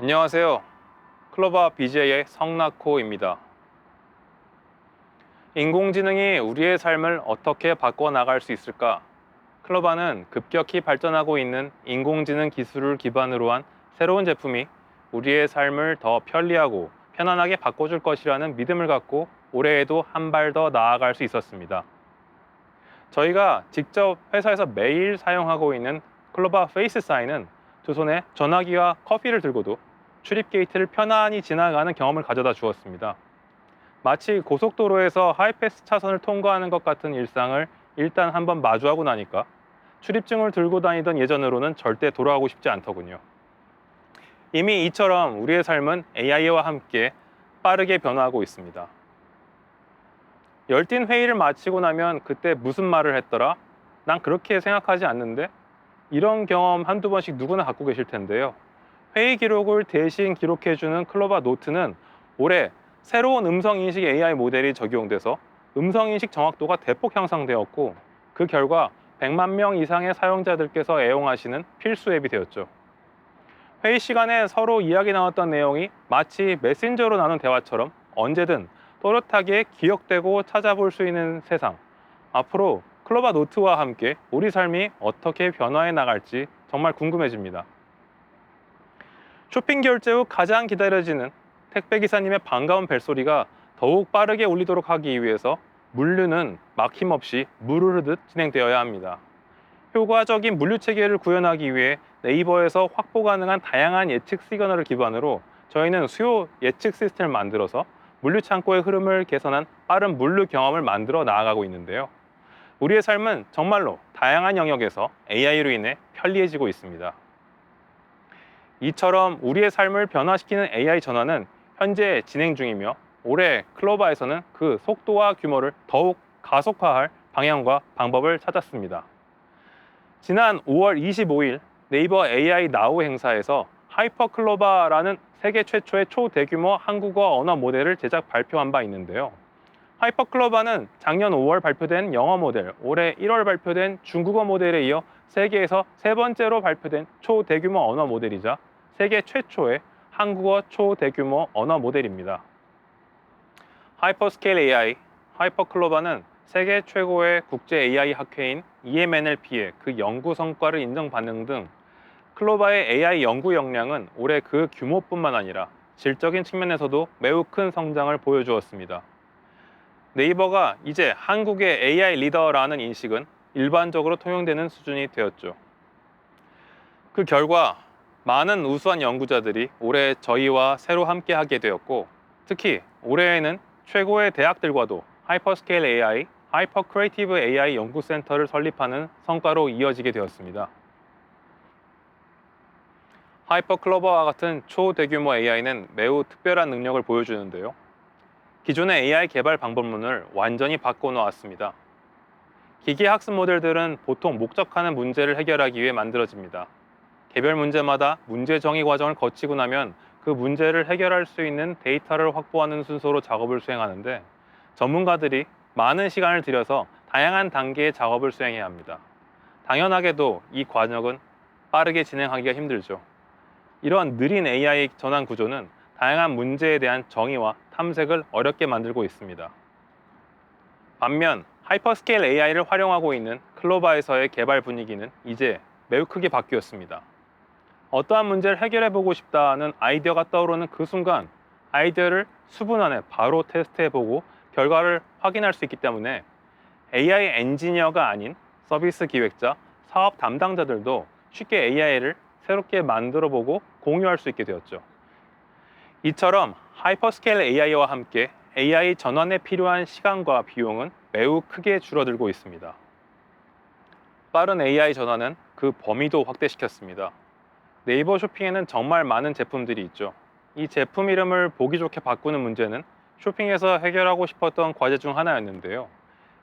안녕하세요. 클로바 BJ의 성낙호입니다. 인공지능이 우리의 삶을 어떻게 바꿔나갈 수 있을까? 클로바는 급격히 발전하고 있는 인공지능 기술을 기반으로 한 새로운 제품이 우리의 삶을 더 편리하고 편안하게 바꿔줄 것이라는 믿음을 갖고 올해에도 한 발 더 나아갈 수 있었습니다. 저희가 직접 회사에서 매일 사용하고 있는 클로바 페이스 사인은 두 손에 전화기와 커피를 들고도 출입 게이트를 편안히 지나가는 경험을 가져다 주었습니다. 마치 고속도로에서 하이패스 차선을 통과하는 것 같은 일상을 일단 한번 마주하고 나니까 출입증을 들고 다니던 예전으로는 절대 돌아가고 싶지 않더군요. 이미 이처럼 우리의 삶은 AI와 함께 빠르게 변화하고 있습니다. 열띤 회의를 마치고 나면 그때 무슨 말을 했더라? 난 그렇게 생각하지 않는데? 이런 경험 한두 번씩 누구나 갖고 계실 텐데요. 회의 기록을 대신 기록해주는 클로바 노트는 올해 새로운 음성인식 AI 모델이 적용돼서 음성인식 정확도가 대폭 향상되었고, 그 결과 100만 명 이상의 사용자들께서 애용하시는 필수 앱이 되었죠. 회의 시간에 서로 이야기 나눴던 내용이 마치 메신저로 나눈 대화처럼 언제든 또렷하게 기억되고 찾아볼 수 있는 세상. 앞으로 클로바 노트와 함께 우리 삶이 어떻게 변화해 나갈지 정말 궁금해집니다. 쇼핑 결제 후 가장 기다려지는 택배기사님의 반가운 벨소리가 더욱 빠르게 울리도록 하기 위해서 물류는 막힘없이 물을 흐르듯 진행되어야 합니다. 효과적인 물류 체계를 구현하기 위해 네이버에서 확보 가능한 다양한 예측 시그널을 기반으로 저희는 수요 예측 시스템을 만들어서 물류 창고의 흐름을 개선한 빠른 물류 경험을 만들어 나아가고 있는데요. 우리의 삶은 정말로 다양한 영역에서 AI로 인해 편리해지고 있습니다. 이처럼 우리의 삶을 변화시키는 AI 전환은 현재 진행 중이며, 올해 클로바에서는 그 속도와 규모를 더욱 가속화할 방향과 방법을 찾았습니다. 지난 5월 25일 네이버 AI 나우 행사에서 하이퍼 클로바라는 세계 최초의 초대규모 한국어 언어 모델을 제작 발표한 바 있는데요. 하이퍼 클로바는 작년 5월 발표된 영어 모델, 올해 1월 발표된 중국어 모델에 이어 세계에서 세 번째로 발표된 초대규모 언어 모델이자 세계 최초의 한국어 초대규모 언어 모델입니다. 하이퍼스케일 AI, 하이퍼 클로바는 세계 최고의 국제 AI 학회인 EMNLP의 그 연구 성과를 인정받는 등 클로바의 AI 연구 역량은 올해 그 규모뿐만 아니라 질적인 측면에서도 매우 큰 성장을 보여주었습니다. 네이버가 이제 한국의 AI 리더라는 인식은 일반적으로 통용되는 수준이 되었죠. 그 결과 많은 우수한 연구자들이 올해 저희와 새로 함께 하게 되었고, 특히 올해에는 최고의 대학들과도 하이퍼스케일 AI, 하이퍼 크리에이티브 AI 연구센터를 설립하는 성과로 이어지게 되었습니다. 하이퍼 클로버와 같은 초대규모 AI는 매우 특별한 능력을 보여주는데요. 기존의 AI 개발 방법론을 완전히 바꿔놓았습니다. 기계 학습 모델들은 보통 목적하는 문제를 해결하기 위해 만들어집니다. 개별 문제마다 문제 정의 과정을 거치고 나면 그 문제를 해결할 수 있는 데이터를 확보하는 순서로 작업을 수행하는데, 전문가들이 많은 시간을 들여서 다양한 단계의 작업을 수행해야 합니다. 당연하게도 이 과정은 빠르게 진행하기가 힘들죠. 이러한 느린 AI 전환 구조는 다양한 문제에 대한 정의와 탐색을 어렵게 만들고 있습니다. 반면 하이퍼스케일 AI를 활용하고 있는 클로바에서의 개발 분위기는 이제 매우 크게 바뀌었습니다. 어떠한 문제를 해결해 보고 싶다는 아이디어가 떠오르는 그 순간 아이디어를 수분 안에 바로 테스트해 보고 결과를 확인할 수 있기 때문에 AI 엔지니어가 아닌 서비스 기획자, 사업 담당자들도 쉽게 AI를 새롭게 만들어 보고 공유할 수 있게 되었죠. 이처럼 하이퍼스케일 AI와 함께 AI 전환에 필요한 시간과 비용은 매우 크게 줄어들고 있습니다. 빠른 AI 전환은 그 범위도 확대시켰습니다. 네이버 쇼핑에는 정말 많은 제품들이 있죠. 이 제품 이름을 보기 좋게 바꾸는 문제는 쇼핑에서 해결하고 싶었던 과제 중 하나였는데요.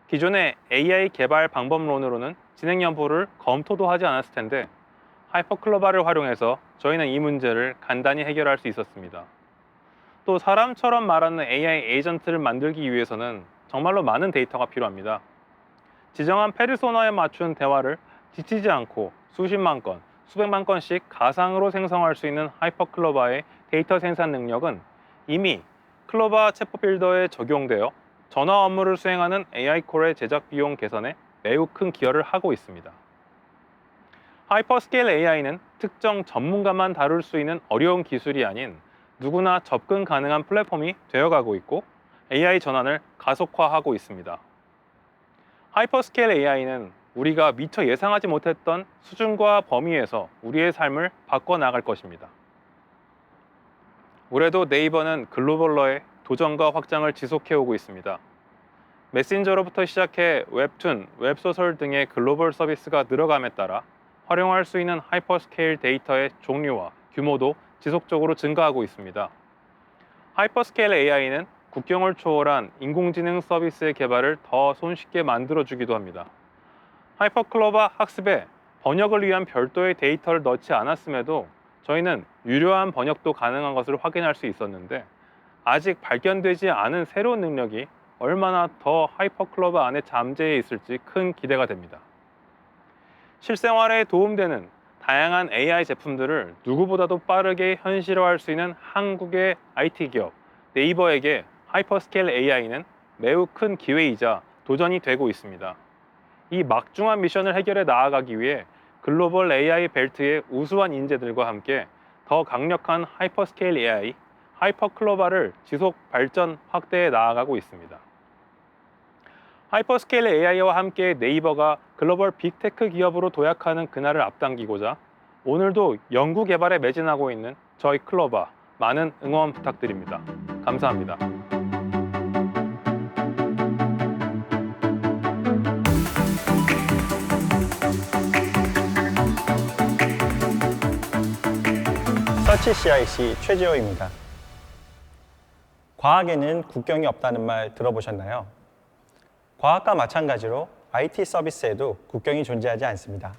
기존의 AI 개발 방법론으로는 진행 여부를 검토도 하지 않았을 텐데 하이퍼클로바를 활용해서 저희는 이 문제를 간단히 해결할 수 있었습니다. 또 사람처럼 말하는 AI 에이전트를 만들기 위해서는 정말로 많은 데이터가 필요합니다. 지정한 페르소나에 맞춘 대화를 지치지 않고 수십만 건, 수백만 건씩 가상으로 생성할 수 있는 하이퍼클로바의 데이터 생산 능력은 이미 클로바 챗봇 빌더에 적용되어 전화 업무를 수행하는 AI콜의 제작 비용 개선에 매우 큰 기여를 하고 있습니다. 하이퍼스케일 AI는 특정 전문가만 다룰 수 있는 어려운 기술이 아닌 누구나 접근 가능한 플랫폼이 되어가고 있고 AI 전환을 가속화하고 있습니다. 하이퍼스케일 AI는 우리가 미처 예상하지 못했던 수준과 범위에서 우리의 삶을 바꿔나갈 것입니다. 올해도 네이버는 글로벌러의 도전과 확장을 지속해오고 있습니다. 메신저로부터 시작해 웹툰, 웹소설 등의 글로벌 서비스가 늘어감에 따라 활용할 수 있는 하이퍼스케일 데이터의 종류와 규모도 지속적으로 증가하고 있습니다. 하이퍼스케일 AI는 국경을 초월한 인공지능 서비스의 개발을 더 손쉽게 만들어주기도 합니다. 하이퍼클로바 학습에 번역을 위한 별도의 데이터를 넣지 않았음에도 저희는 유료한 번역도 가능한 것을 확인할 수 있었는데 아직 발견되지 않은 새로운 능력이 얼마나 더 하이퍼클로바 안에 잠재해 있을지 큰 기대가 됩니다. 실생활에 도움되는 다양한 AI 제품들을 누구보다도 빠르게 현실화할 수 있는 한국의 IT 기업 네이버에게 하이퍼스케일 AI는 매우 큰 기회이자 도전이 되고 있습니다. 이 막중한 미션을 해결해 나아가기 위해 글로벌 AI 벨트의 우수한 인재들과 함께 더 강력한 하이퍼스케일 AI, 하이퍼클로바를 지속 발전 확대해 나아가고 있습니다. 하이퍼스케일 AI와 함께 네이버가 글로벌 빅테크 기업으로 도약하는 그날을 앞당기고자 오늘도 연구 개발에 매진하고 있는 저희 클로바 많은 응원 부탁드립니다. 감사합니다. 서치 CIC 최재호입니다. 과학에는 국경이 없다는 말 들어보셨나요? 과학과 마찬가지로 IT 서비스에도 국경이 존재하지 않습니다.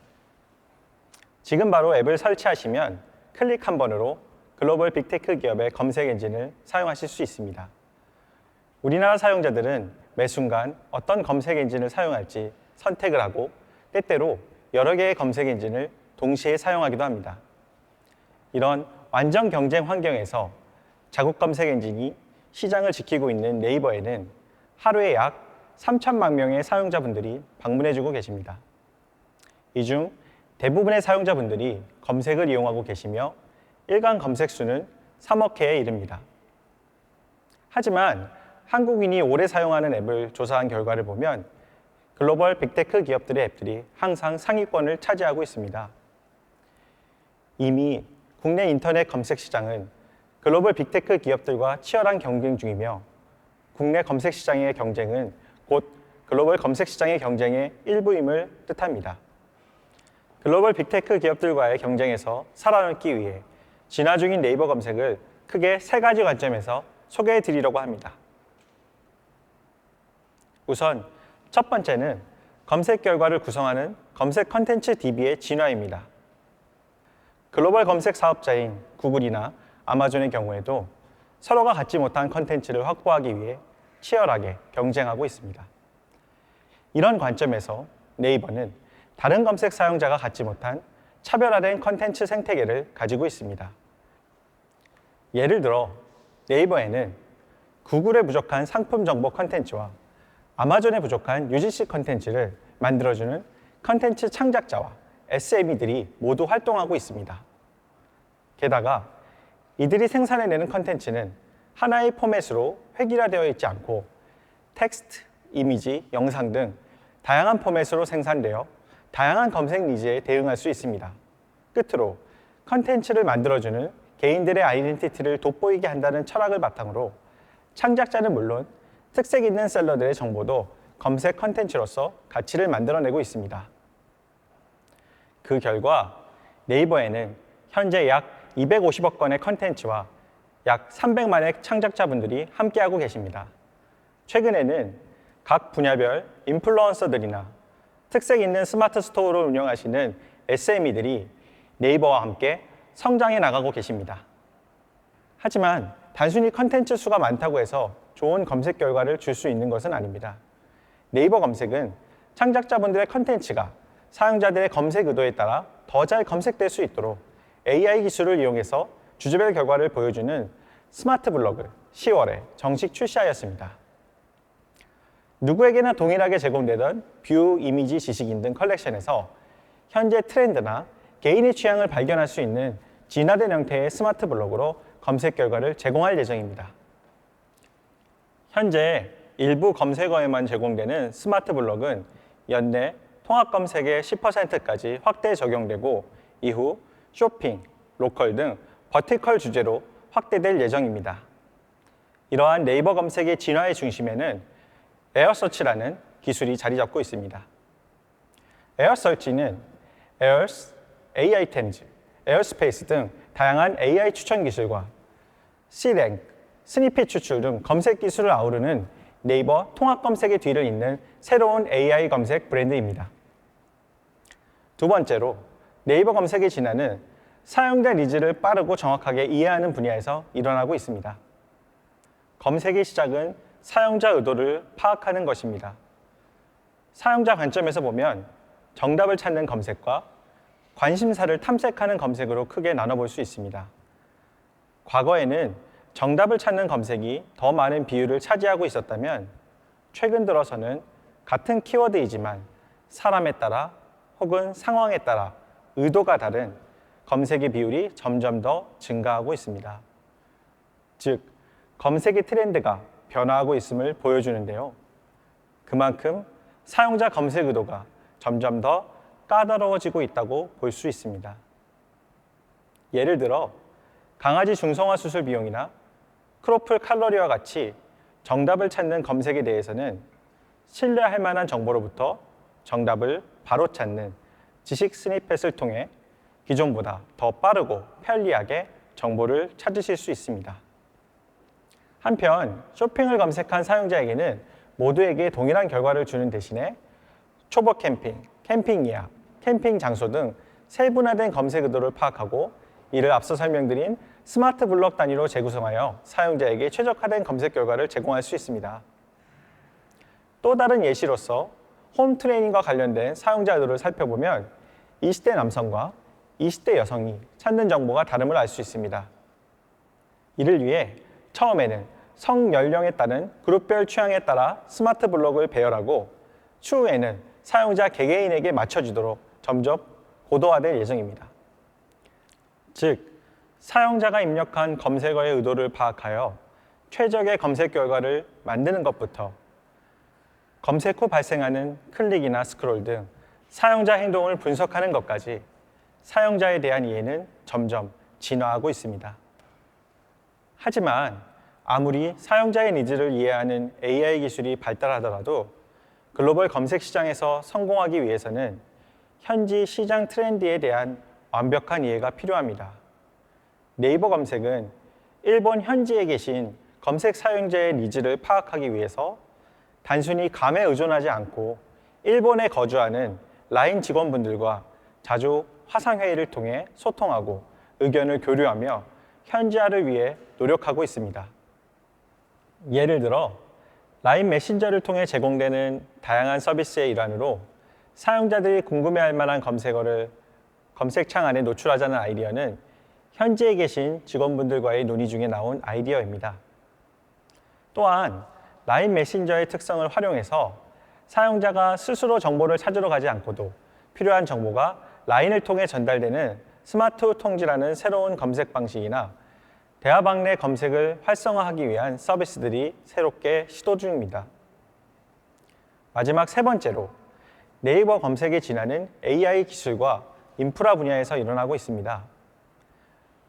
지금 바로 앱을 설치하시면 클릭 한 번으로 글로벌 빅테크 기업의 검색 엔진을 사용하실 수 있습니다. 우리나라 사용자들은 매 순간 어떤 검색 엔진을 사용할지 선택을 하고 때때로 여러 개의 검색 엔진을 동시에 사용하기도 합니다. 이런 완전 경쟁 환경에서 자국 검색 엔진이 시장을 지키고 있는 네이버에는 하루에 약 3천만 명의 사용자분들이 방문해주고 계십니다. 이 중 대부분의 사용자분들이 검색을 이용하고 계시며 일간 검색 수는 3억 회에 이릅니다. 하지만 한국인이 오래 사용하는 앱을 조사한 결과를 보면 글로벌 빅테크 기업들의 앱들이 항상 상위권을 차지하고 있습니다. 이미 국내 인터넷 검색 시장은 글로벌 빅테크 기업들과 치열한 경쟁 중이며 국내 검색 시장의 경쟁은 곧 글로벌 검색 시장의 경쟁의 일부임을 뜻합니다. 글로벌 빅테크 기업들과의 경쟁에서 살아남기 위해 진화 중인 네이버 검색을 크게 세 가지 관점에서 소개해 드리려고 합니다. 우선 첫 번째는 검색 결과를 구성하는 검색 컨텐츠 DB의 진화입니다. 글로벌 검색 사업자인 구글이나 아마존의 경우에도 서로가 갖지 못한 컨텐츠를 확보하기 위해 치열하게 경쟁하고 있습니다. 이런 관점에서 네이버는 다른 검색 사용자가 갖지 못한 차별화된 컨텐츠 생태계를 가지고 있습니다. 예를 들어 네이버에는 구글에 부족한 상품 정보 컨텐츠와 아마존에 부족한 UGC 컨텐츠를 만들어주는 컨텐츠 창작자와 SME들이 모두 활동하고 있습니다. 게다가 이들이 생산해내는 컨텐츠는 하나의 포맷으로 획일화되어 있지 않고 텍스트, 이미지, 영상 등 다양한 포맷으로 생산되어 다양한 검색 니즈에 대응할 수 있습니다. 끝으로 컨텐츠를 만들어주는 개인들의 아이덴티티를 돋보이게 한다는 철학을 바탕으로 창작자는 물론 특색 있는 셀러들의 정보도 검색 컨텐츠로서 가치를 만들어내고 있습니다. 그 결과 네이버에는 현재 약 250억 건의 컨텐츠와 약 300만의 창작자분들이 함께하고 계십니다. 최근에는 각 분야별 인플루언서들이나 특색 있는 스마트 스토어를 운영하시는 SME들이 네이버와 함께 성장해 나가고 계십니다. 하지만 단순히 컨텐츠 수가 많다고 해서 좋은 검색 결과를 줄 수 있는 것은 아닙니다. 네이버 검색은 창작자분들의 컨텐츠가 사용자들의 검색 의도에 따라 더 잘 검색될 수 있도록 AI 기술을 이용해서 주제별 결과를 보여주는 스마트 블로그 10월에 정식 출시하였습니다. 누구에게나 동일하게 제공되던 뷰, 이미지, 지식인 등 컬렉션에서 현재 트렌드나 개인의 취향을 발견할 수 있는 진화된 형태의 스마트 블로그로 검색 결과를 제공할 예정입니다. 현재 일부 검색어에만 제공되는 스마트 블록은 연내 통합 검색의 10%까지 확대 적용되고 이후 쇼핑, 로컬 등 버티컬 주제로 확대될 예정입니다. 이러한 네이버 검색의 진화의 중심에는 에어서치라는 기술이 자리 잡고 있습니다. 에어서치는 에어스, AI템즈, 에어스페이스 등 다양한 AI 추천 기술과 C랭크, 스니핏 추출 등 검색 기술을 아우르는 네이버 통합 검색의 뒤를 잇는 새로운 AI 검색 브랜드입니다. 두 번째로 네이버 검색의 진화는 사용자 니즈를 빠르고 정확하게 이해하는 분야에서 일어나고 있습니다. 검색의 시작은 사용자 의도를 파악하는 것입니다. 사용자 관점에서 보면 정답을 찾는 검색과 관심사를 탐색하는 검색으로 크게 나눠볼 수 있습니다. 과거에는 정답을 찾는 검색이 더 많은 비율을 차지하고 있었다면 최근 들어서는 같은 키워드이지만 사람에 따라 혹은 상황에 따라 의도가 다른 검색의 비율이 점점 더 증가하고 있습니다. 즉, 검색의 트렌드가 변화하고 있음을 보여주는데요. 그만큼 사용자 검색 의도가 점점 더 까다로워지고 있다고 볼 수 있습니다. 예를 들어 강아지 중성화 수술 비용이나 크로플 칼로리와 같이 정답을 찾는 검색에 대해서는 신뢰할 만한 정보로부터 정답을 바로 찾는 지식 스니펫을 통해 기존보다 더 빠르고 편리하게 정보를 찾으실 수 있습니다. 한편 쇼핑을 검색한 사용자에게는 모두에게 동일한 결과를 주는 대신에 초보 캠핑, 캠핑 예약, 캠핑 장소 등 세분화된 검색 의도를 파악하고 이를 앞서 설명드린 스마트 블록 단위로 재구성하여 사용자에게 최적화된 검색 결과를 제공할 수 있습니다. 또 다른 예시로서 홈 트레이닝과 관련된 사용자 의도를 살펴보면 20대 남성과 20대 여성이 찾는 정보가 다름을 알 수 있습니다. 이를 위해 처음에는 성 연령에 따른 그룹별 취향에 따라 스마트 블록을 배열하고 추후에는 사용자 개개인에게 맞춰지도록 점점 고도화될 예정입니다. 즉, 사용자가 입력한 검색어의 의도를 파악하여 최적의 검색 결과를 만드는 것부터 검색 후 발생하는 클릭이나 스크롤 등 사용자 행동을 분석하는 것까지 사용자에 대한 이해는 점점 진화하고 있습니다. 하지만 아무리 사용자의 니즈를 이해하는 AI 기술이 발달하더라도 글로벌 검색 시장에서 성공하기 위해서는 현지 시장 트렌드에 대한 완벽한 이해가 필요합니다. 네이버 검색은 일본 현지에 계신 검색 사용자의 니즈를 파악하기 위해서 단순히 감에 의존하지 않고 일본에 거주하는 라인 직원분들과 자주 화상회의를 통해 소통하고 의견을 교류하며 현지화를 위해 노력하고 있습니다. 예를 들어 라인 메신저를 통해 제공되는 다양한 서비스의 일환으로 사용자들이 궁금해할 만한 검색어를 검색창 안에 노출하자는 아이디어는 현지에 계신 직원분들과의 논의 중에 나온 아이디어입니다. 또한 라인 메신저의 특성을 활용해서 사용자가 스스로 정보를 찾으러 가지 않고도 필요한 정보가 라인을 통해 전달되는 스마트 통지라는 새로운 검색 방식이나 대화방 내 검색을 활성화하기 위한 서비스들이 새롭게 시도 중입니다. 마지막 세 번째로 네이버 검색에 지나는 AI 기술과 인프라 분야에서 일어나고 있습니다.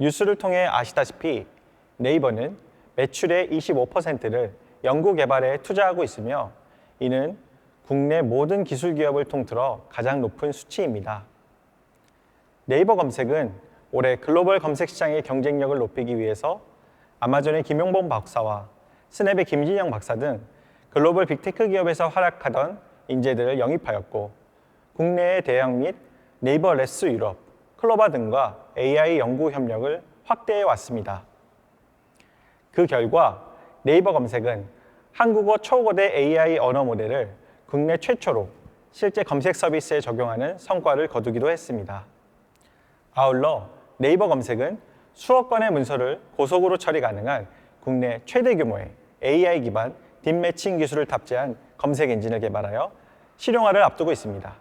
뉴스를 통해 아시다시피 네이버는 매출의 25%를 연구 개발에 투자하고 있으며 이는 국내 모든 기술 기업을 통틀어 가장 높은 수치입니다. 네이버 검색은 올해 글로벌 검색 시장의 경쟁력을 높이기 위해서 아마존의 김용범 박사와 스냅의 김진영 박사 등 글로벌 빅테크 기업에서 활약하던 인재들을 영입하였고 국내의 대형 및 네이버 레스 유럽, 클로바 등과 AI 연구 협력을 확대해 왔습니다. 그 결과 네이버 검색은 한국어 초고대 AI 언어 모델을 국내 최초로 실제 검색 서비스에 적용하는 성과를 거두기도 했습니다. 아울러 네이버 검색은 수억 건의 문서를 고속으로 처리 가능한 국내 최대 규모의 AI 기반 딥매칭 기술을 탑재한 검색 엔진을 개발하여 실용화를 앞두고 있습니다.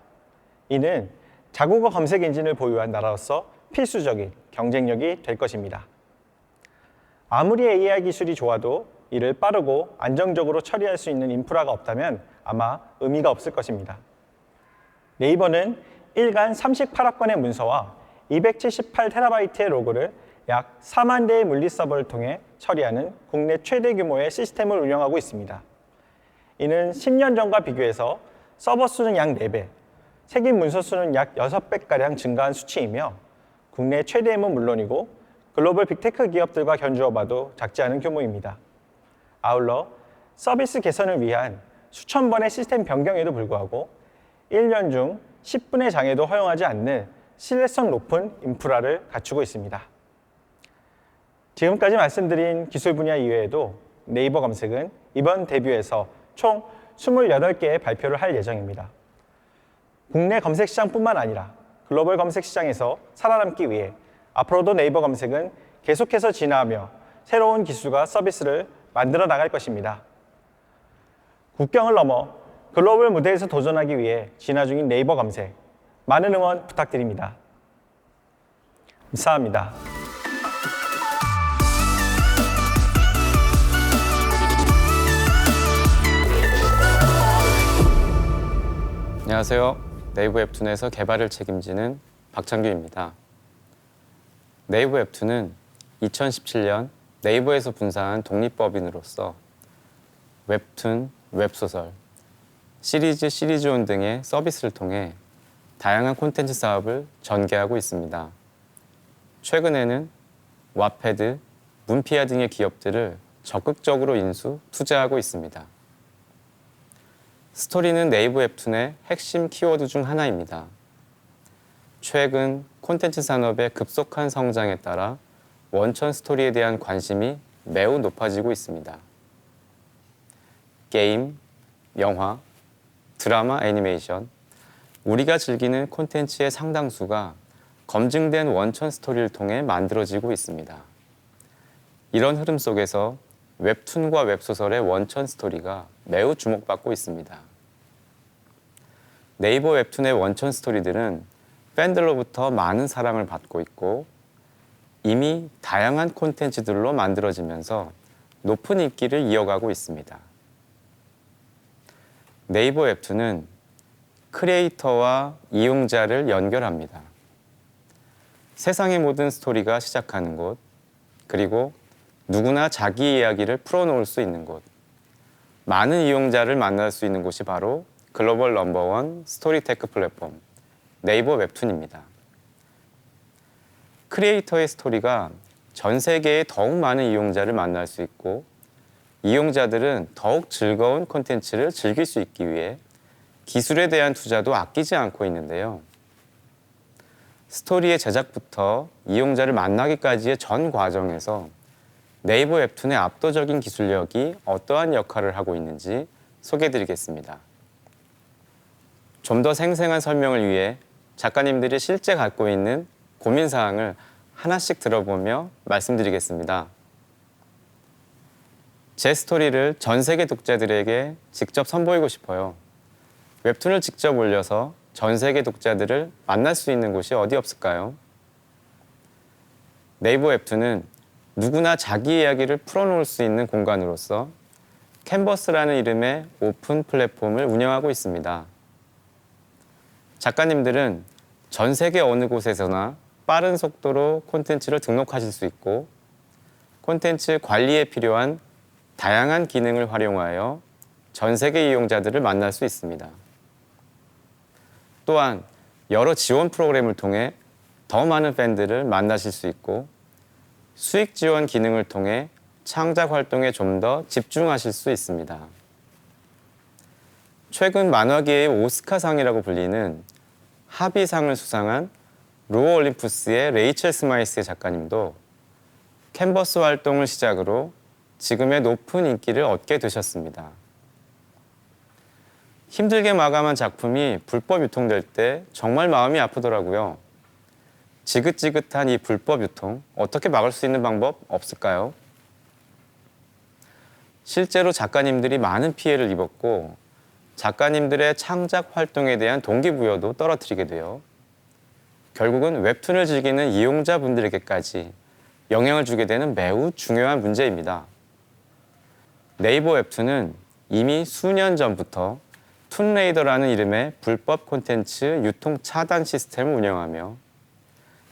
이는 자국어 검색 엔진을 보유한 나라로서 필수적인 경쟁력이 될 것입니다. 아무리 AI 기술이 좋아도 이를 빠르고 안정적으로 처리할 수 있는 인프라가 없다면 아마 의미가 없을 것입니다. 네이버는 일간 38억 건의 문서와 278TB의 로그를 약 4만 대의 물리 서버를 통해 처리하는 국내 최대 규모의 시스템을 운영하고 있습니다. 이는 10년 전과 비교해서 서버 수는 약 4배, 책임 문서 수는 약 6배가량 증가한 수치이며 국내 최대임은 물론이고 글로벌 빅테크 기업들과 견주어 봐도 작지 않은 규모입니다. 아울러 서비스 개선을 위한 수천 번의 시스템 변경에도 불구하고 1년 중 10분의 장애도 허용하지 않는 신뢰성 높은 인프라를 갖추고 있습니다. 지금까지 말씀드린 기술 분야 이외에도 네이버 검색은 이번 데뷔에서 총 28개의 발표를 할 예정입니다. 국내 검색 시장뿐만 아니라 글로벌 검색 시장에서 살아남기 위해 앞으로도 네이버 검색은 계속해서 진화하며 새로운 기술과 서비스를 만들어 나갈 것입니다. 국경을 넘어 글로벌 무대에서 도전하기 위해 진화 중인 네이버 검색, 많은 응원 부탁드립니다. 감사합니다. 안녕하세요. 네이버 웹툰에서 개발을 책임지는 박창규입니다. 네이버 웹툰은 2017년 네이버에서 분사한 독립법인으로서 웹툰, 웹소설, 시리즈온 등의 서비스를 통해 다양한 콘텐츠 사업을 전개하고 있습니다. 최근에는 와패드, 문피아 등의 기업들을 적극적으로 인수, 투자하고 있습니다. 스토리는 네이버 웹툰의 핵심 키워드 중 하나입니다. 최근 콘텐츠 산업의 급속한 성장에 따라 원천 스토리에 대한 관심이 매우 높아지고 있습니다. 게임, 영화, 드라마, 애니메이션, 우리가 즐기는 콘텐츠의 상당수가 검증된 원천 스토리를 통해 만들어지고 있습니다. 이런 흐름 속에서 웹툰과 웹소설의 원천 스토리가 매우 주목받고 있습니다. 네이버 웹툰의 원천 스토리들은 팬들로부터 많은 사랑을 받고 있고 이미 다양한 콘텐츠들로 만들어지면서 높은 인기를 이어가고 있습니다. 네이버 웹툰은 크리에이터와 이용자를 연결합니다. 세상의 모든 스토리가 시작하는 곳, 그리고 누구나 자기 이야기를 풀어놓을 수 있는 곳, 많은 이용자를 만날 수 있는 곳이 바로 글로벌 넘버원 스토리테크 플랫폼 네이버 웹툰입니다. 크리에이터의 스토리가 전 세계의 더욱 많은 이용자를 만날 수 있고 이용자들은 더욱 즐거운 콘텐츠를 즐길 수 있기 위해 기술에 대한 투자도 아끼지 않고 있는데요. 스토리의 제작부터 이용자를 만나기까지의 전 과정에서 네이버 웹툰의 압도적인 기술력이 어떠한 역할을 하고 있는지 소개해드리겠습니다. 좀 더 생생한 설명을 위해 작가님들이 실제 갖고 있는 고민사항을 하나씩 들어보며 말씀드리겠습니다. 제 스토리를 전 세계 독자들에게 직접 선보이고 싶어요. 웹툰을 직접 올려서 전 세계 독자들을 만날 수 있는 곳이 어디 없을까요? 네이버 웹툰은 누구나 자기 이야기를 풀어놓을 수 있는 공간으로서 캔버스라는 이름의 오픈 플랫폼을 운영하고 있습니다. 작가님들은 전 세계 어느 곳에서나 빠른 속도로 콘텐츠를 등록하실 수 있고 콘텐츠 관리에 필요한 다양한 기능을 활용하여 전 세계 이용자들을 만날 수 있습니다. 또한 여러 지원 프로그램을 통해 더 많은 팬들을 만나실 수 있고 수익 지원 기능을 통해 창작 활동에 좀 더 집중하실 수 있습니다. 최근 만화계의 오스카상이라고 불리는 합의상을 수상한 로어 올림푸스의 레이첼 스마이스의 작가님도 캔버스 활동을 시작으로 지금의 높은 인기를 얻게 되셨습니다. 힘들게 마감한 작품이 불법 유통될 때 정말 마음이 아프더라고요. 지긋지긋한 이 불법 유통, 어떻게 막을 수 있는 방법 없을까요? 실제로 작가님들이 많은 피해를 입었고 작가님들의 창작 활동에 대한 동기부여도 떨어뜨리게 돼요. 결국은 웹툰을 즐기는 이용자분들에게까지 영향을 주게 되는 매우 중요한 문제입니다. 네이버 웹툰은 이미 수년 전부터 툰레이더라는 이름의 불법 콘텐츠 유통 차단 시스템을 운영하며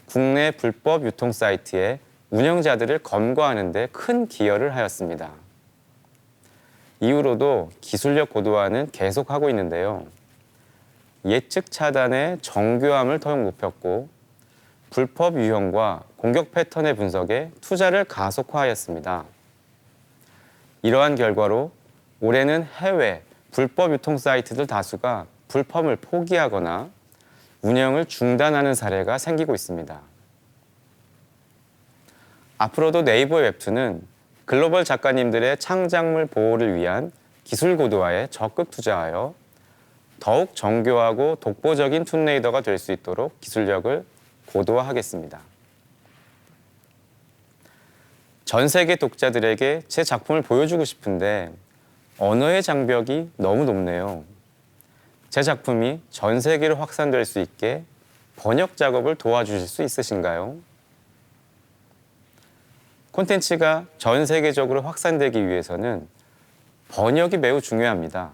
국내 불법 유통 사이트의 운영자들을 검거하는 데 큰 기여를 하였습니다. 이후로도 기술력 고도화는 계속하고 있는데요. 예측 차단의 정교함을 더욱 높였고 불법 유형과 공격 패턴의 분석에 투자를 가속화하였습니다. 이러한 결과로 올해는 해외 불법 유통 사이트들 다수가 불법을 포기하거나 운영을 중단하는 사례가 생기고 있습니다. 앞으로도 네이버 웹툰은 글로벌 작가님들의 창작물 보호를 위한 기술 고도화에 적극 투자하여 더욱 정교하고 독보적인 툰레이더가 될 수 있도록 기술력을 고도화하겠습니다. 전 세계 독자들에게 제 작품을 보여주고 싶은데 언어의 장벽이 너무 높네요. 제 작품이 전 세계로 확산될 수 있게 번역 작업을 도와주실 수 있으신가요? 콘텐츠가 전 세계적으로 확산되기 위해서는 번역이 매우 중요합니다.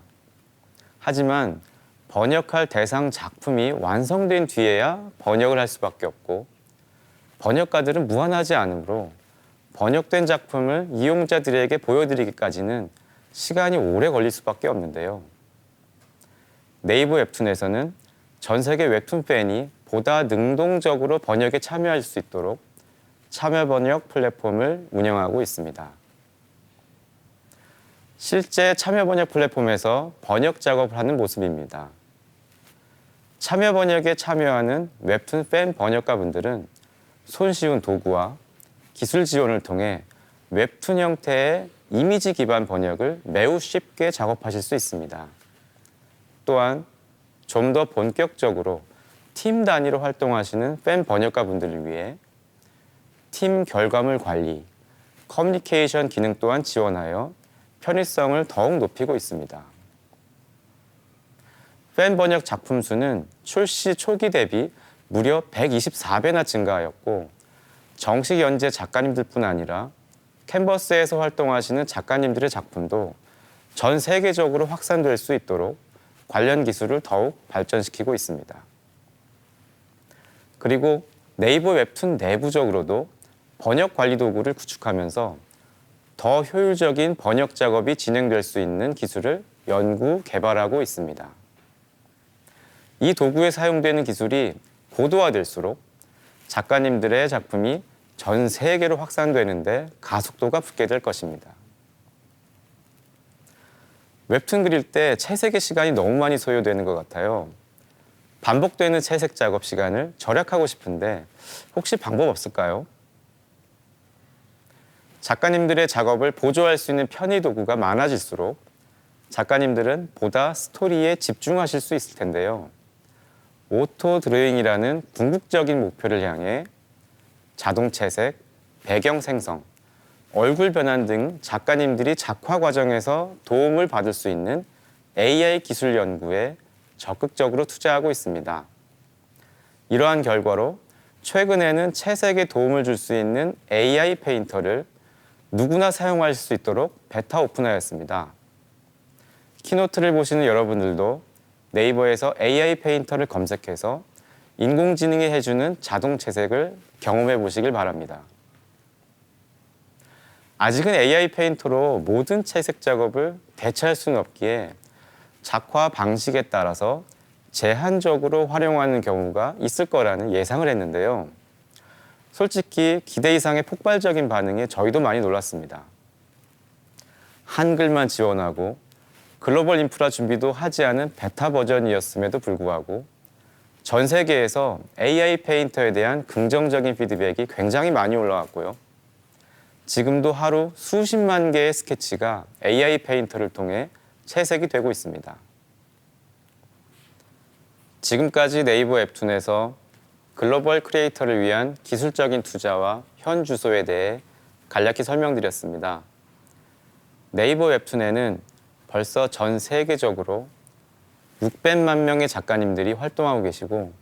하지만 번역할 대상 작품이 완성된 뒤에야 번역을 할 수밖에 없고 번역가들은 무한하지 않으므로 번역된 작품을 이용자들에게 보여드리기까지는 시간이 오래 걸릴 수밖에 없는데요. 네이버 웹툰에서는 전 세계 웹툰 팬이 보다 능동적으로 번역에 참여할 수 있도록 참여 번역 플랫폼을 운영하고 있습니다. 실제 참여 번역 플랫폼에서 번역 작업을 하는 모습입니다. 참여 번역에 참여하는 웹툰 팬 번역가분들은 손쉬운 도구와 기술 지원을 통해 웹툰 형태의 이미지 기반 번역을 매우 쉽게 작업하실 수 있습니다. 또한 좀 더 본격적으로 팀 단위로 활동하시는 팬 번역가분들을 위해 팀 결과물 관리, 커뮤니케이션 기능 또한 지원하여 편의성을 더욱 높이고 있습니다. 팬 번역 작품 수는 출시 초기 대비 무려 124배나 증가하였고 정식 연재 작가님들뿐 아니라 캔버스에서 활동하시는 작가님들의 작품도 전 세계적으로 확산될 수 있도록 관련 기술을 더욱 발전시키고 있습니다. 그리고 네이버 웹툰 내부적으로도 번역 관리 도구를 구축하면서 더 효율적인 번역 작업이 진행될 수 있는 기술을 연구, 개발하고 있습니다. 이 도구에 사용되는 기술이 고도화될수록 작가님들의 작품이 전 세계로 확산되는데 가속도가 붙게 될 것입니다. 웹툰 그릴 때 채색의 시간이 너무 많이 소요되는 것 같아요. 반복되는 채색 작업 시간을 절약하고 싶은데 혹시 방법 없을까요? 작가님들의 작업을 보조할 수 있는 편의 도구가 많아질수록 작가님들은 보다 스토리에 집중하실 수 있을 텐데요. 오토 드로잉이라는 궁극적인 목표를 향해 자동 채색, 배경 생성, 얼굴 변환 등 작가님들이 작화 과정에서 도움을 받을 수 있는 AI 기술 연구에 적극적으로 투자하고 있습니다. 이러한 결과로 최근에는 채색에 도움을 줄 수 있는 AI 페인터를 누구나 사용할 수 있도록 베타 오픈하였습니다. 키노트를 보시는 여러분들도 네이버에서 AI 페인터를 검색해서 인공지능이 해주는 자동 채색을 경험해 보시길 바랍니다. 아직은 AI 페인터로 모든 채색 작업을 대체할 수는 없기에 작화 방식에 따라서 제한적으로 활용하는 경우가 있을 거라는 예상을 했는데요. 솔직히 기대 이상의 폭발적인 반응에 저희도 많이 놀랐습니다. 한글만 지원하고 글로벌 인프라 준비도 하지 않은 베타 버전이었음에도 불구하고 전 세계에서 AI 페인터에 대한 긍정적인 피드백이 굉장히 많이 올라왔고요. 지금도 하루 수십만 개의 스케치가 AI 페인터를 통해 채색이 되고 있습니다. 지금까지 네이버 웹툰에서 글로벌 크리에이터를 위한 기술적인 투자와 현 주소에 대해 간략히 설명드렸습니다. 네이버 웹툰에는 벌써 전 세계적으로 600만 명의 작가님들이 활동하고 계시고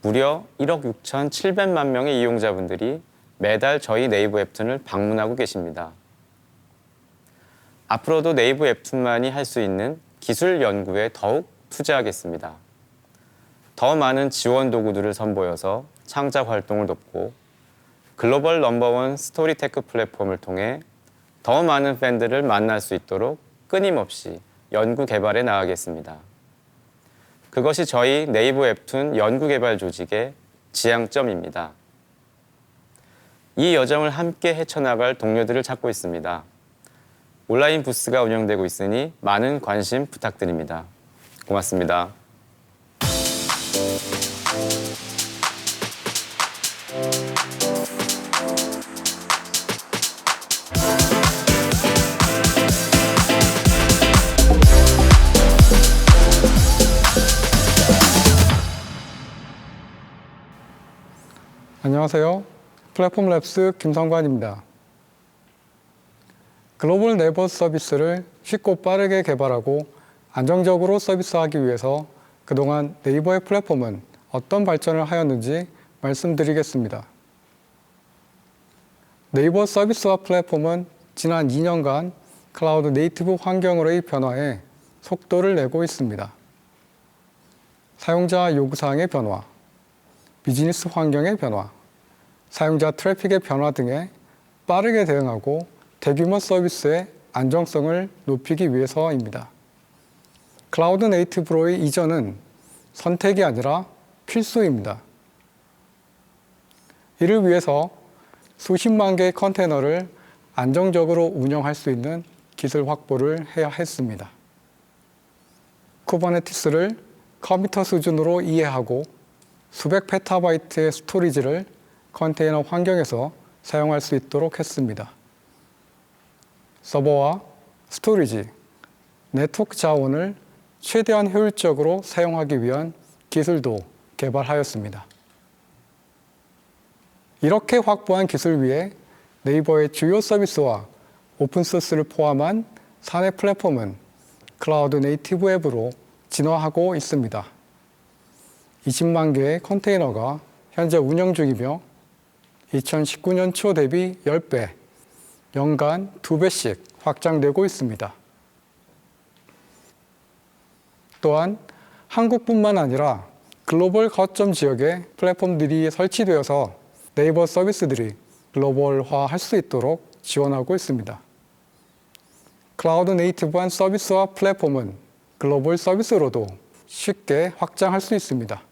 무려 1억 6,700만 명의 이용자분들이 매달 저희 네이버 웹툰을 방문하고 계십니다. 앞으로도 네이버 웹툰만이 할 수 있는 기술 연구에 더욱 투자하겠습니다. 더 많은 지원 도구들을 선보여서 창작 활동을 돕고 글로벌 넘버원 스토리테크 플랫폼을 통해 더 많은 팬들을 만날 수 있도록 끊임없이 연구 개발에 나아가겠습니다. 그것이 저희 네이버 웹툰 연구개발 조직의 지향점입니다. 이 여정을 함께 헤쳐나갈 동료들을 찾고 있습니다. 온라인 부스가 운영되고 있으니 많은 관심 부탁드립니다. 고맙습니다. 안녕하세요. 플랫폼 랩스 김성관입니다. 글로벌 네이버 서비스를 쉽고 빠르게 개발하고 안정적으로 서비스하기 위해서 그동안 네이버의 플랫폼은 어떤 발전을 하였는지 말씀드리겠습니다. 네이버 서비스와 플랫폼은 지난 2년간 클라우드 네이티브 환경으로의 변화에 속도를 내고 있습니다. 사용자 요구사항의 변화, 비즈니스 환경의 변화, 사용자 트래픽의 변화 등에 빠르게 대응하고 대규모 서비스의 안정성을 높이기 위해서입니다. 클라우드 네이티브로의 이전은 선택이 아니라 필수입니다. 이를 위해서 수십만 개의 컨테이너를 안정적으로 운영할 수 있는 기술 확보를 해야 했습니다. 쿠버네티스를 컴퓨터 수준으로 이해하고 수백 페타바이트의 스토리지를 컨테이너 환경에서 사용할 수 있도록 했습니다. 서버와 스토리지, 네트워크 자원을 최대한 효율적으로 사용하기 위한 기술도 개발하였습니다. 이렇게 확보한 기술 위에 네이버의 주요 서비스와 오픈소스를 포함한 사내 플랫폼은 클라우드 네이티브 앱으로 진화하고 있습니다. 20만 개의 컨테이너가 현재 운영 중이며 2019년 초 대비 10배, 연간 2배씩 확장되고 있습니다. 또한 한국뿐만 아니라 글로벌 거점 지역에 플랫폼들이 설치되어서 네이버 서비스들이 글로벌화할 수 있도록 지원하고 있습니다. 클라우드 네이티브한 서비스와 플랫폼은 글로벌 서비스로도 쉽게 확장할 수 있습니다.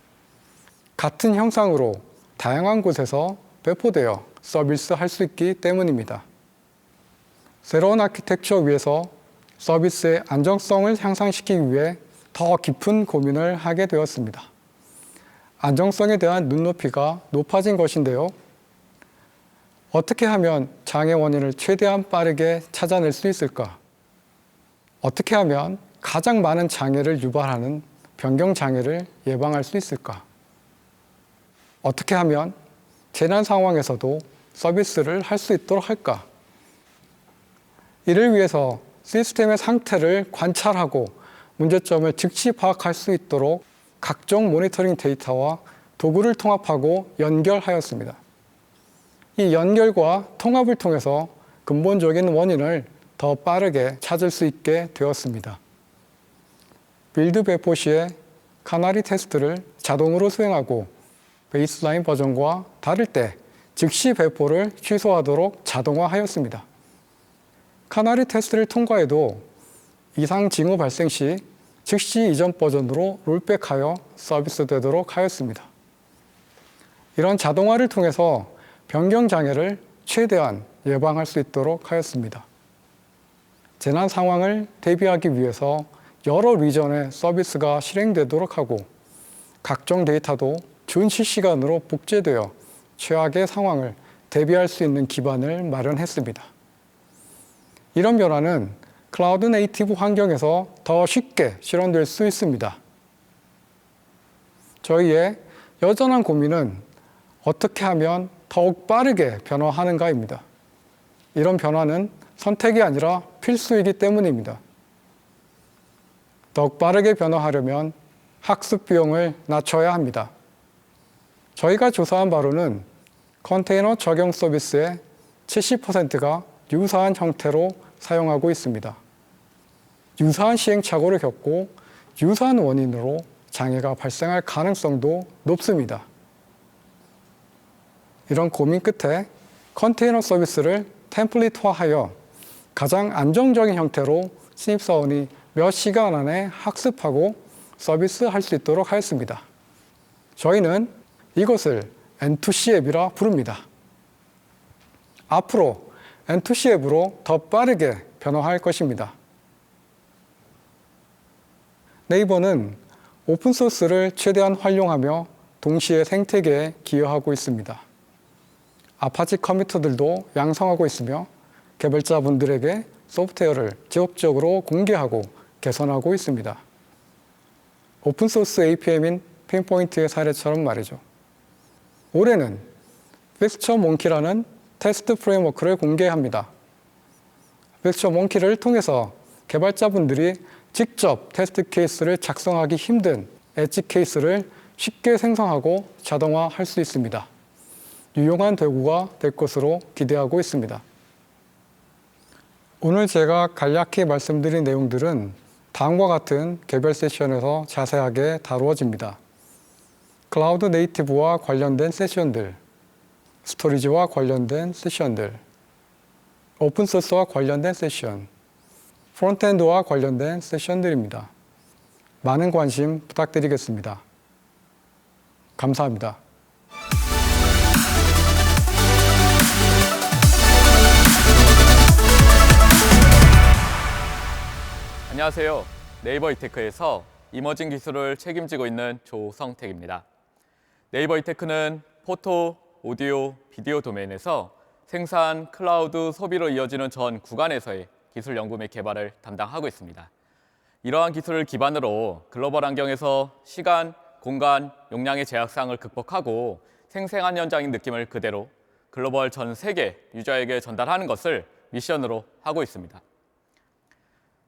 같은 형상으로 다양한 곳에서 배포되어 서비스할 수 있기 때문입니다. 새로운 아키텍처 위에서 서비스의 안정성을 향상시키기 위해 더 깊은 고민을 하게 되었습니다. 안정성에 대한 눈높이가 높아진 것인데요. 어떻게 하면 장애 원인을 최대한 빠르게 찾아낼 수 있을까? 어떻게 하면 가장 많은 장애를 유발하는 변경 장애를 예방할 수 있을까? 어떻게 하면 재난 상황에서도 서비스를 할 수 있도록 할까? 이를 위해서 시스템의 상태를 관찰하고 문제점을 즉시 파악할 수 있도록 각종 모니터링 데이터와 도구를 통합하고 연결하였습니다. 이 연결과 통합을 통해서 근본적인 원인을 더 빠르게 찾을 수 있게 되었습니다. 빌드 배포 시에 카나리 테스트를 자동으로 수행하고 베이스라인 버전과 다를 때 즉시 배포를 취소하도록 자동화하였습니다. 카나리 테스트를 통과해도 이상 징후 발생 시 즉시 이전 버전으로 롤백하여 서비스되도록 하였습니다. 이런 자동화를 통해서 변경 장애를 최대한 예방할 수 있도록 하였습니다. 재난 상황을 대비하기 위해서 여러 리전의 서비스가 실행되도록 하고 각종 데이터도 준실시간으로 복제되어 최악의 상황을 대비할 수 있는 기반을 마련했습니다. 이런 변화는 클라우드 네이티브 환경에서 더 쉽게 실현될 수 있습니다. 저희의 여전한 고민은 어떻게 하면 더욱 빠르게 변화하는가입니다. 이런 변화는 선택이 아니라 필수이기 때문입니다. 더욱 빠르게 변화하려면 학습 비용을 낮춰야 합니다. 저희가 조사한 바로는 컨테이너 적용 서비스의 70%가 유사한 형태로 사용하고 있습니다. 유사한 시행착오를 겪고 유사한 원인으로 장애가 발생할 가능성도 높습니다. 이런 고민 끝에 컨테이너 서비스를 템플릿화하여 가장 안정적인 형태로 신입사원이 몇 시간 안에 학습하고 서비스할 수 있도록 하였습니다. 저희는 이것을 N2C 앱이라 부릅니다. 앞으로 N2C 앱으로 더 빠르게 변화할 것입니다. 네이버는 오픈소스를 최대한 활용하며 동시에 생태계에 기여하고 있습니다. 아파치 커뮤니티들도 양성하고 있으며 개발자분들에게 소프트웨어를 지속적으로 공개하고 개선하고 있습니다. 오픈소스 APM인 핀포인트의 사례처럼 말이죠. 올해는 픽스처몽키라는 테스트 프레임워크를 공개합니다. 픽스처몽키를 통해서 개발자분들이 직접 테스트 케이스를 작성하기 힘든 엣지 케이스를 쉽게 생성하고 자동화할 수 있습니다. 유용한 도구가 될 것으로 기대하고 있습니다. 오늘 제가 간략히 말씀드린 내용들은 다음과 같은 개별 세션에서 자세하게 다루어집니다. 클라우드 네이티브와 관련된 세션들, 스토리지와 관련된 세션들, 오픈소스와 관련된 세션, 프론트엔드와 관련된 세션들입니다. 많은 관심 부탁드리겠습니다. 감사합니다. 안녕하세요. 네이버 이테크에서 이머징 기술을 책임지고 있는 조성택입니다. 네이버 이테크는 포토, 오디오, 비디오 도메인에서 생산, 클라우드, 소비로 이어지는 전 구간에서의 기술 연구 및 개발을 담당하고 있습니다. 이러한 기술을 기반으로 글로벌 환경에서 시간, 공간, 용량의 제약상을 극복하고 생생한 현장인 느낌을 그대로 글로벌 전 세계 유저에게 전달하는 것을 미션으로 하고 있습니다.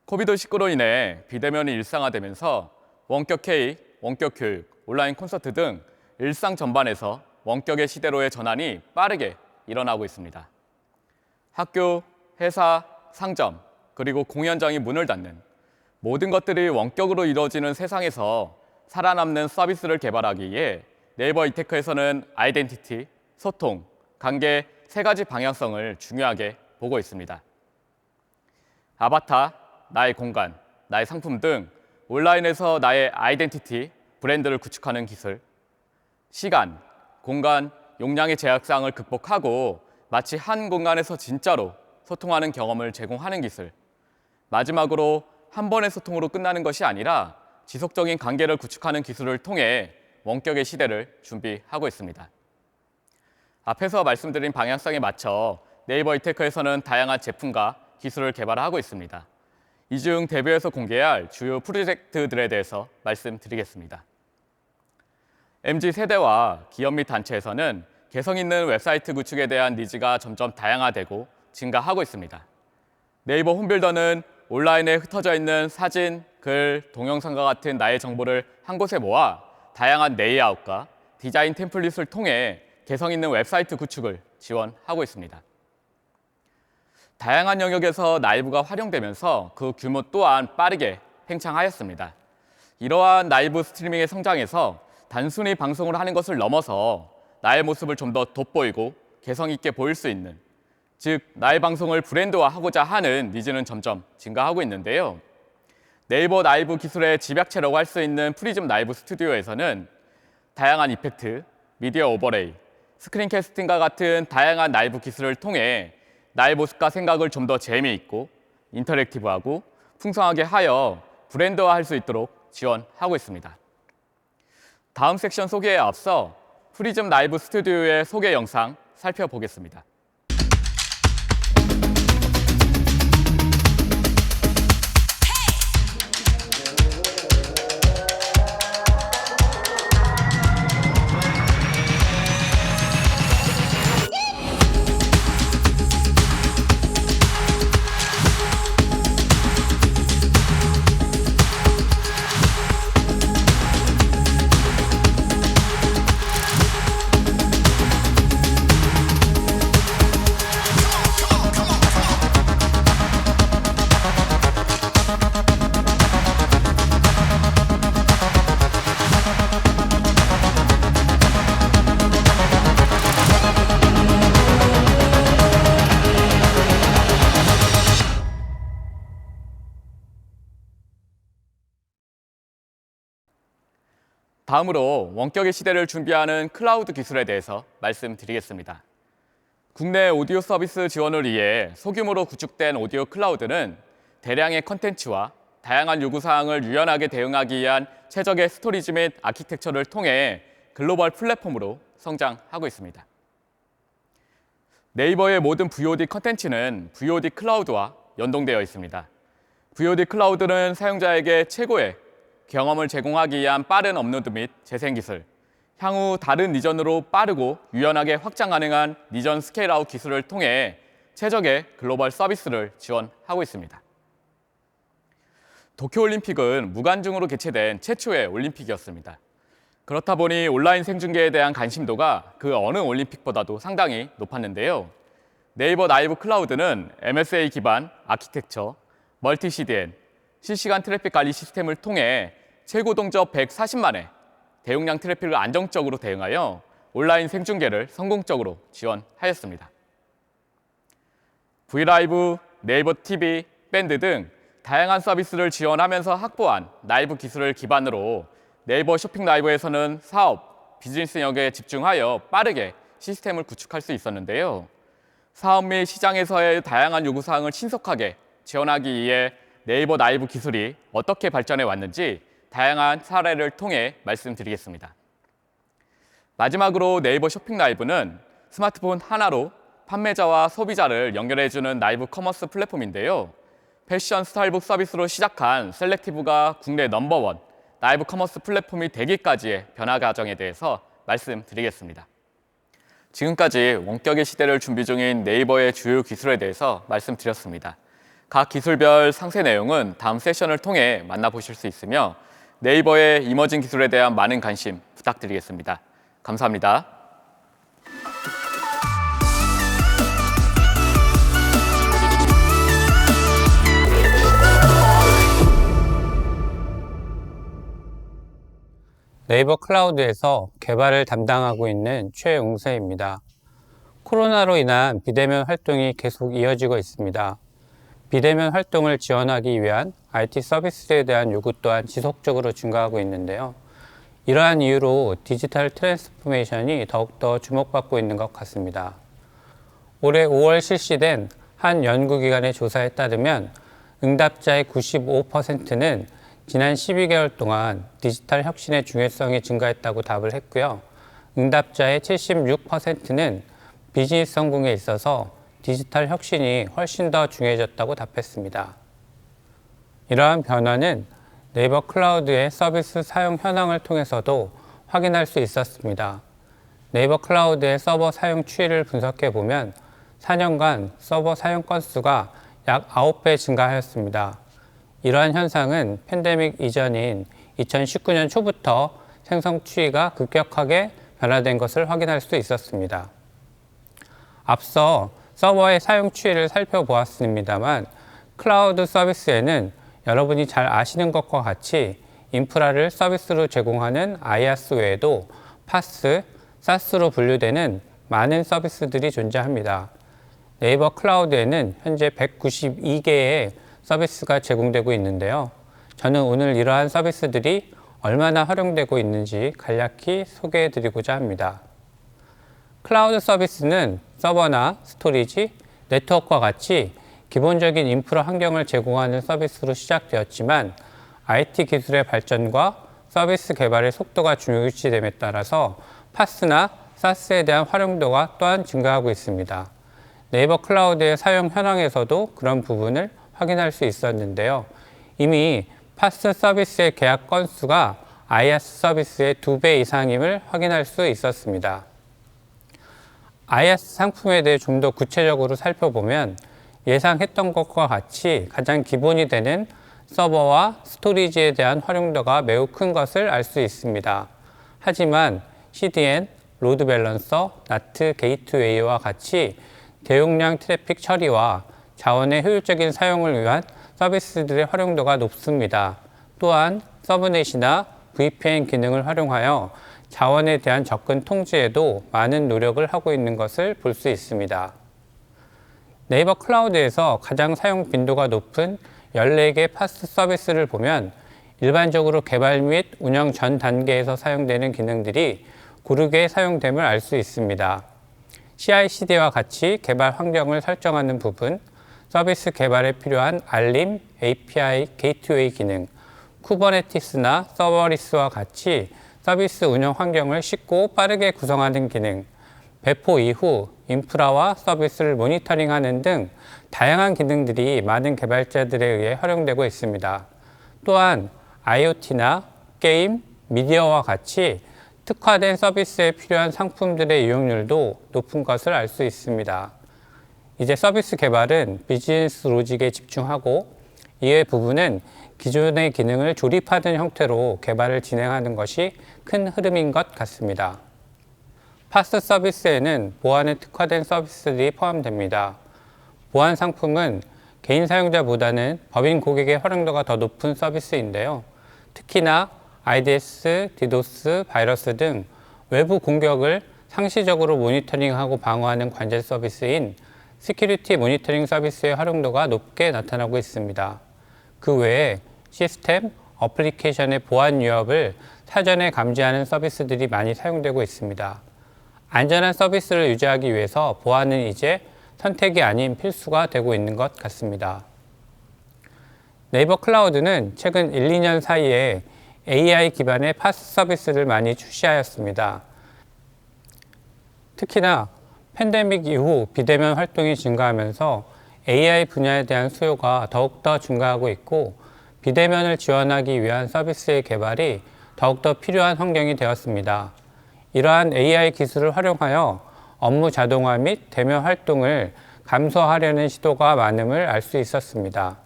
코비드19로 인해 비대면이 일상화되면서 원격 회의, 원격 교육, 온라인 콘서트 등 일상 전반에서 원격의 시대로의 전환이 빠르게 일어나고 있습니다. 학교, 회사, 상점, 그리고 공연장이 문을 닫는 모든 것들이 원격으로 이루어지는 세상에서 살아남는 서비스를 개발하기 위해 네이버 이테크에서는 아이덴티티, 소통, 관계 세 가지 방향성을 중요하게 보고 있습니다. 아바타, 나의 공간, 나의 상품 등 온라인에서 나의 아이덴티티, 브랜드를 구축하는 기술, 시간, 공간, 용량의 제약상을 극복하고 마치 한 공간에서 진짜로 소통하는 경험을 제공하는 기술, 마지막으로 한 번의 소통으로 끝나는 것이 아니라 지속적인 관계를 구축하는 기술을 통해 원격의 시대를 준비하고 있습니다. 앞에서 말씀드린 방향성에 맞춰 네이버 이테크에서는 다양한 제품과 기술을 개발하고 있습니다. 이 중 대비해서 공개할 주요 프로젝트들에 대해서 말씀드리겠습니다. MZ세대와 기업 및 단체에서는 개성 있는 웹사이트 구축에 대한 니즈가 점점 다양화되고 증가하고 있습니다. 네이버 홈빌더는 온라인에 흩어져 있는 사진, 글, 동영상과 같은 나의 정보를 한 곳에 모아 다양한 레이아웃과 디자인 템플릿을 통해 개성 있는 웹사이트 구축을 지원하고 있습니다. 다양한 영역에서 라이브가 활용되면서 그 규모 또한 빠르게 팽창하였습니다. 이러한 라이브 스트리밍의 성장에서 단순히 방송을 하는 것을 넘어서 나의 모습을 좀 더 돋보이고 개성 있게 보일 수 있는, 즉 나의 방송을 브랜드화하고자 하는 니즈는 점점 증가하고 있는데요. 네이버 라이브 기술의 집약체라고 할 수 있는 프리즘 라이브 스튜디오에서는 다양한 이펙트, 미디어 오버레이, 스크린 캐스팅과 같은 다양한 라이브 기술을 통해 나의 모습과 생각을 좀 더 재미있고 인터랙티브하고 풍성하게 하여 브랜드화할 수 있도록 지원하고 있습니다. 다음 섹션 소개에 앞서 프리즘 라이브 스튜디오의 소개 영상 살펴보겠습니다. 다음으로 원격의 시대를 준비하는 클라우드 기술에 대해서 말씀드리겠습니다. 국내 오디오 서비스 지원을 위해 소규모로 구축된 오디오 클라우드는 대량의 컨텐츠와 다양한 요구사항을 유연하게 대응하기 위한 최적의 스토리지 및 아키텍처를 통해 글로벌 플랫폼으로 성장하고 있습니다. 네이버의 모든 VOD 컨텐츠는 VOD 클라우드와 연동되어 있습니다. VOD 클라우드는 사용자에게 최고의 경험을 제공하기 위한 빠른 업로드 및 재생 기술, 향후 다른 리전으로 빠르고 유연하게 확장 가능한 리전 스케일아웃 기술을 통해 최적의 글로벌 서비스를 지원하고 있습니다. 도쿄올림픽은 무관중으로 개최된 최초의 올림픽이었습니다. 그렇다 보니 온라인 생중계에 대한 관심도가 그 어느 올림픽보다도 상당히 높았는데요. 네이버 라이브 클라우드는 MSA 기반 아키텍처, 멀티 CDN, 실시간 트래픽 관리 시스템을 통해 최고 동접 140만의 대용량 트래픽을 안정적으로 대응하여 온라인 생중계를 성공적으로 지원하였습니다. 브이라이브, 네이버 TV, 밴드 등 다양한 서비스를 지원하면서 확보한 라이브 기술을 기반으로 네이버 쇼핑 라이브에서는 사업, 비즈니스 영역에 집중하여 빠르게 시스템을 구축할 수 있었는데요. 사업 및 시장에서의 다양한 요구사항을 신속하게 지원하기 위해 네이버 라이브 기술이 어떻게 발전해 왔는지 다양한 사례를 통해 말씀드리겠습니다. 마지막으로 네이버 쇼핑 라이브는 스마트폰 하나로 판매자와 소비자를 연결해주는 라이브 커머스 플랫폼인데요. 패션 스타일북 서비스로 시작한 셀렉티브가 국내 넘버원 라이브 커머스 플랫폼이 되기까지의 변화 과정에 대해서 말씀드리겠습니다. 지금까지 원격의 시대를 준비 중인 네이버의 주요 기술에 대해서 말씀드렸습니다. 각 기술별 상세 내용은 다음 세션을 통해 만나보실 수 있으며 네이버의 이머징 기술에 대한 많은 관심 부탁드리겠습니다. 감사합니다. 네이버 클라우드에서 개발을 담당하고 있는 최웅세입니다. 코로나로 인한 비대면 활동이 계속 이어지고 있습니다. 비대면 활동을 지원하기 위한 IT 서비스에 대한 요구 또한 지속적으로 증가하고 있는데요. 이러한 이유로 디지털 트랜스포메이션이 더욱더 주목받고 있는 것 같습니다. 올해 5월 실시된 한 연구기관의 조사에 따르면 응답자의 95%는 지난 12개월 동안 디지털 혁신의 중요성이 증가했다고 답을 했고요. 응답자의 76%는 비즈니스 성공에 있어서 디지털 혁신이 훨씬 더 중요해졌다고 답했습니다. 이러한 변화는 네이버 클라우드의 서비스 사용 현황을 통해서도 확인할 수 있었습니다. 네이버 클라우드의 서버 사용 추이를 분석해 보면 4년간 서버 사용 건수가 약 9배 증가하였습니다. 이러한 현상은 팬데믹 이전인 2019년 초부터 생성 추이가 급격하게 변화된 것을 확인할 수 있었습니다. 앞서 서버의 사용 추이를 살펴보았습니다만 클라우드 서비스에는 여러분이 잘 아시는 것과 같이 인프라를 서비스로 제공하는 IaaS 외에도 파스, 사스로 분류되는 많은 서비스들이 존재합니다. 네이버 클라우드에는 현재 192개의 서비스가 제공되고 있는데요. 저는 오늘 이러한 서비스들이 얼마나 활용되고 있는지 간략히 소개해 드리고자 합니다. 클라우드 서비스는 서버나 스토리지, 네트워크와 같이 기본적인 인프라 환경을 제공하는 서비스로 시작되었지만 IT 기술의 발전과 서비스 개발의 속도가 중요시됨에 따라서 파스나 사스에 대한 활용도가 또한 증가하고 있습니다. 네이버 클라우드의 사용 현황에서도 그런 부분을 확인할 수 있었는데요. 이미 파스 서비스의 계약 건수가 IaaS 서비스의 2배 이상임을 확인할 수 있었습니다. IaaS 상품에 대해 좀 더 구체적으로 살펴보면 예상했던 것과 같이 가장 기본이 되는 서버와 스토리지에 대한 활용도가 매우 큰 것을 알 수 있습니다. 하지만 CDN, 로드 밸런서, NAT 게이트웨이와 같이 대용량 트래픽 처리와 자원의 효율적인 사용을 위한 서비스들의 활용도가 높습니다. 또한 서브넷이나 VPN 기능을 활용하여 자원에 대한 접근 통제에도 많은 노력을 하고 있는 것을 볼 수 있습니다. 네이버 클라우드에서 가장 사용 빈도가 높은 14개 파스 서비스를 보면 일반적으로 개발 및 운영 전 단계에서 사용되는 기능들이 고르게 사용됨을 알 수 있습니다. CI/CD와 같이 개발 환경을 설정하는 부분, 서비스 개발에 필요한 알림, API, 게이트웨이 기능, 쿠버네티스나 서버리스와 같이 서비스 운영 환경을 쉽고 빠르게 구성하는 기능, 배포 이후 인프라와 서비스를 모니터링하는 등 다양한 기능들이 많은 개발자들에 의해 활용되고 있습니다. 또한 IoT나 게임, 미디어와 같이 특화된 서비스에 필요한 상품들의 이용률도 높은 것을 알 수 있습니다. 이제 서비스 개발은 비즈니스 로직에 집중하고 이외 부분은 기존의 기능을 조립하는 형태로 개발을 진행하는 것이 큰 흐름인 것 같습니다. 파스 서비스에는 보안에 특화된 서비스들이 포함됩니다. 보안 상품은 개인 사용자보다는 법인 고객의 활용도가 더 높은 서비스인데요. 특히나 IDS, DDoS, 바이러스 등 외부 공격을 상시적으로 모니터링하고 방어하는 관제 서비스인 시큐리티 모니터링 서비스의 활용도가 높게 나타나고 있습니다. 그 외에 시스템, 어플리케이션의 보안 위협을 사전에 감지하는 서비스들이 많이 사용되고 있습니다. 안전한 서비스를 유지하기 위해서 보안은 이제 선택이 아닌 필수가 되고 있는 것 같습니다. 네이버 클라우드는 최근 1, 2년 사이에 AI 기반의 파스 서비스를 많이 출시하였습니다. 특히나 팬데믹 이후 비대면 활동이 증가하면서 AI 분야에 대한 수요가 더욱더 증가하고 있고 비대면을 지원하기 위한 서비스의 개발이 더욱더 필요한 환경이 되었습니다. 이러한 AI 기술을 활용하여 업무 자동화 및 대면 활동을 감소하려는 시도가 많음을 알 수 있었습니다.